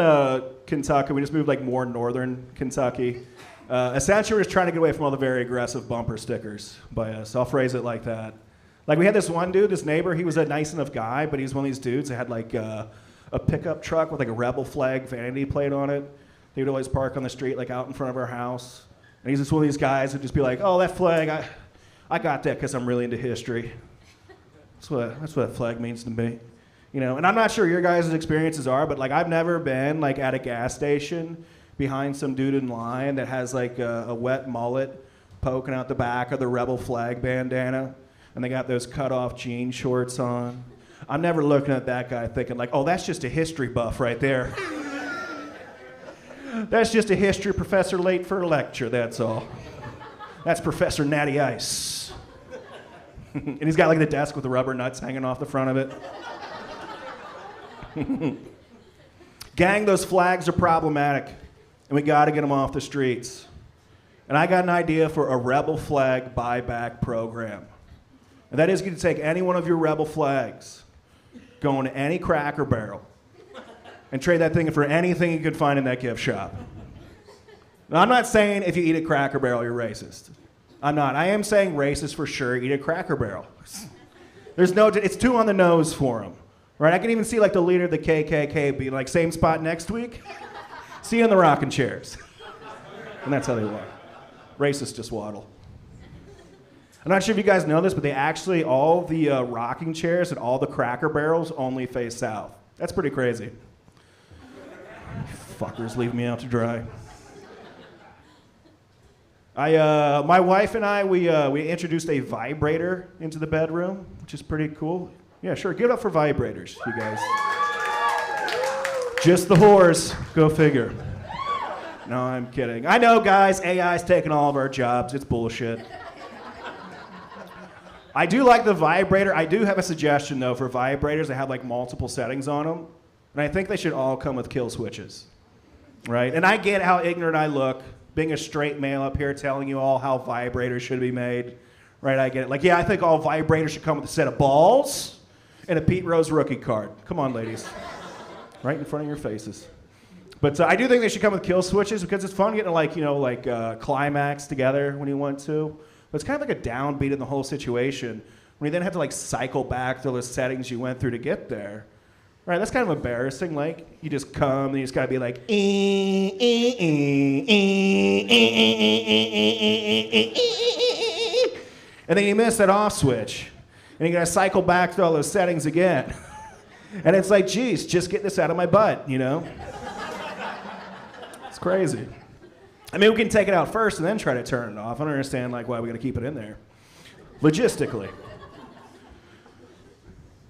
Kentucky. We just moved like more northern Kentucky. Essentially, we're just trying to get away from all the very aggressive bumper stickers by us. I'll phrase it like that. Like we had this one dude, this neighbor, he was a nice enough guy, but he was one of these dudes that had like a pickup truck with like a rebel flag vanity plate on it. He would always park on the street like out in front of our house. And he's just one of these guys who'd just be like, oh, that flag, I got that because I'm really into history. That's what that flag means to me. You know, and I'm not sure your guys' experiences are, but like I've never been like at a gas station behind some dude in line that has like a wet mullet poking out the back of the rebel flag bandana, and they got those cut-off jean shorts on. I'm never looking at that guy thinking like, oh, that's just a history buff right there. That's just a history professor late for a lecture, that's all. That's Professor Natty Ice. And he's got like the desk with the rubber nuts hanging off the front of it. Gang, those flags are problematic, and we got to get them off the streets. And I got an idea for a rebel flag buyback program. And that is, you can take any one of your rebel flags, go into any Cracker Barrel, and trade that thing for anything you could find in that gift shop. Now, I'm not saying if you eat at Cracker Barrel, you're racist. I'm not. I am saying racist for sure, eat at Cracker Barrel. It's too on the nose for them. Right, I can even see like the leader of the KKK being like, same spot next week. See you in the rocking chairs. And that's how they walk. Racists just waddle. I'm not sure if you guys know this, but all the rocking chairs and all the Cracker Barrels only face south. That's pretty crazy. Fuckers leave me out to dry. My wife and I, we introduced a vibrator into the bedroom, which is pretty cool. Yeah, sure. Give it up for vibrators, you guys. Just the whores. Go figure. No, I'm kidding. I know, guys, AI's taking all of our jobs. It's bullshit. I do like the vibrator. I do have a suggestion, though, for vibrators that have, like, multiple settings on them. And I think they should all come with kill switches. Right? And I get how ignorant I look, being a straight male up here telling you all how vibrators should be made. Right? I get it. Like, yeah, I think all vibrators should come with a set of balls and a Pete Rose rookie card. Come on, ladies. Right in front of your faces. But I do think they should come with kill switches because it's fun getting climax together when you want to. But it's kind of like a downbeat in the whole situation when you then have to like cycle back through the settings you went through to get there. Right, that's kind of embarrassing. Like, you just come and you just gotta be like, and then you miss that off switch. And you gotta cycle back through all those settings again. And it's like, geez, just get this out of my butt, you know? It's crazy. I mean, we can take it out first and then try to turn it off. I don't understand like why we gotta keep it in there. Logistically.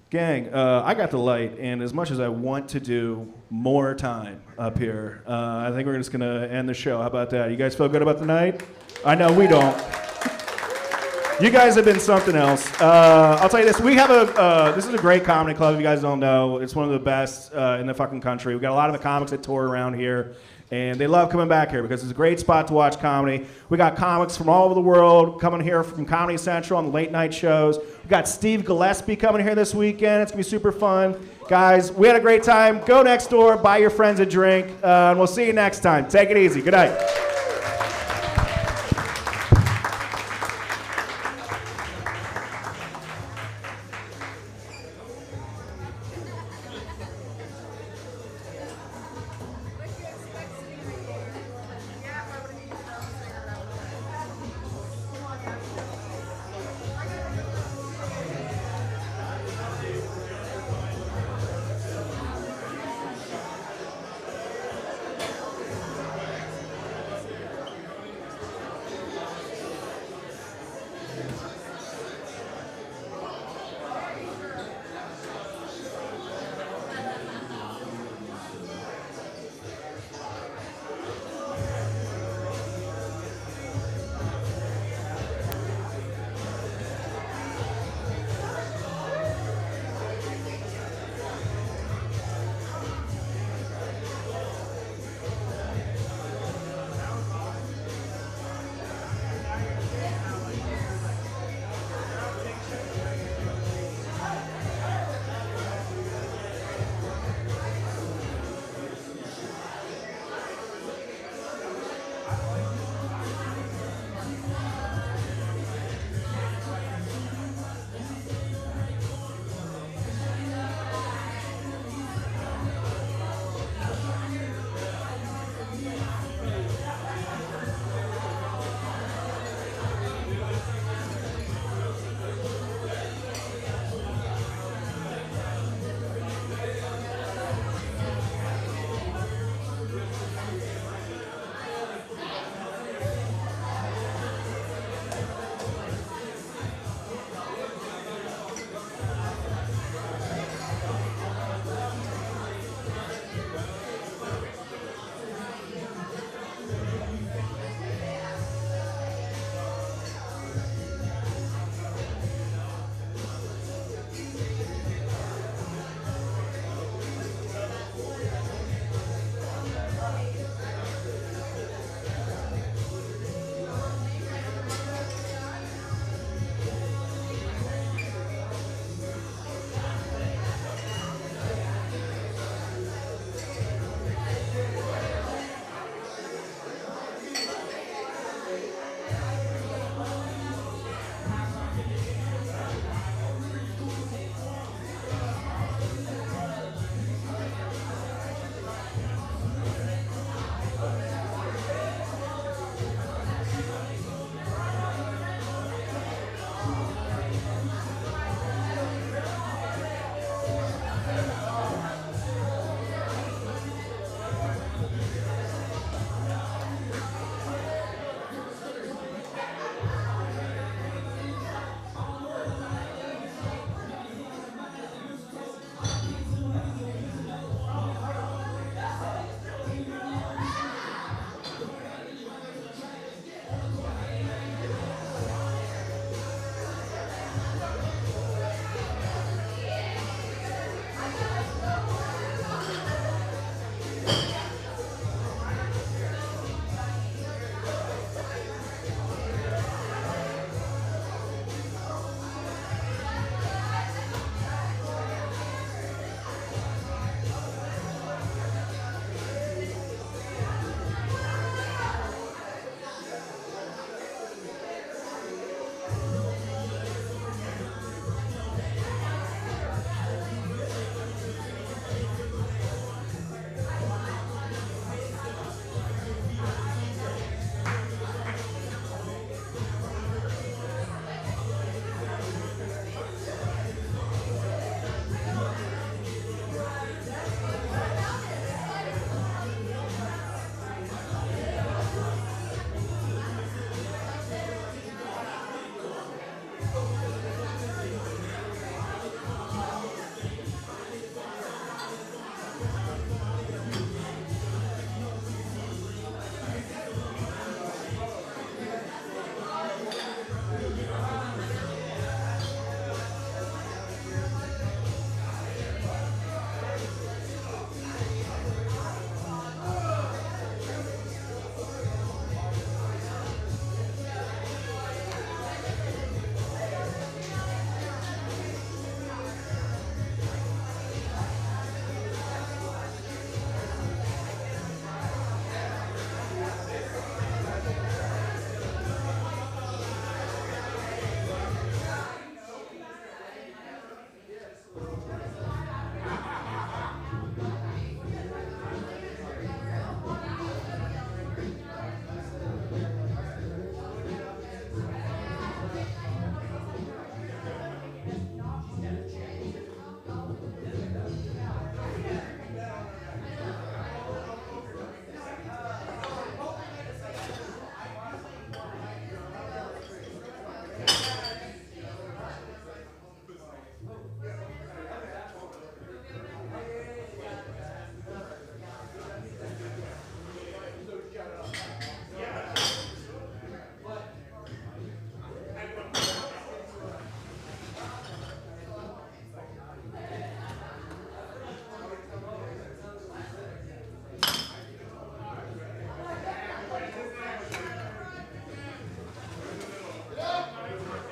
Gang, I got the light, and as much as I want to do more time up here, I think we're just gonna end the show. How about that? You guys feel good about the night? I know we don't. You guys have been something else. I'll tell you this. We have this is a great comedy club, if you guys don't know. It's one of the best in the fucking country. We've got a lot of the comics that tour around here, and they love coming back here because it's a great spot to watch comedy. We got comics from all over the world coming here from Comedy Central on the late night shows. We got Steve Gillespie coming here this weekend. It's going to be super fun. Guys, we had a great time. Go next door, buy your friends a drink, and we'll see you next time. Take it easy. Good night.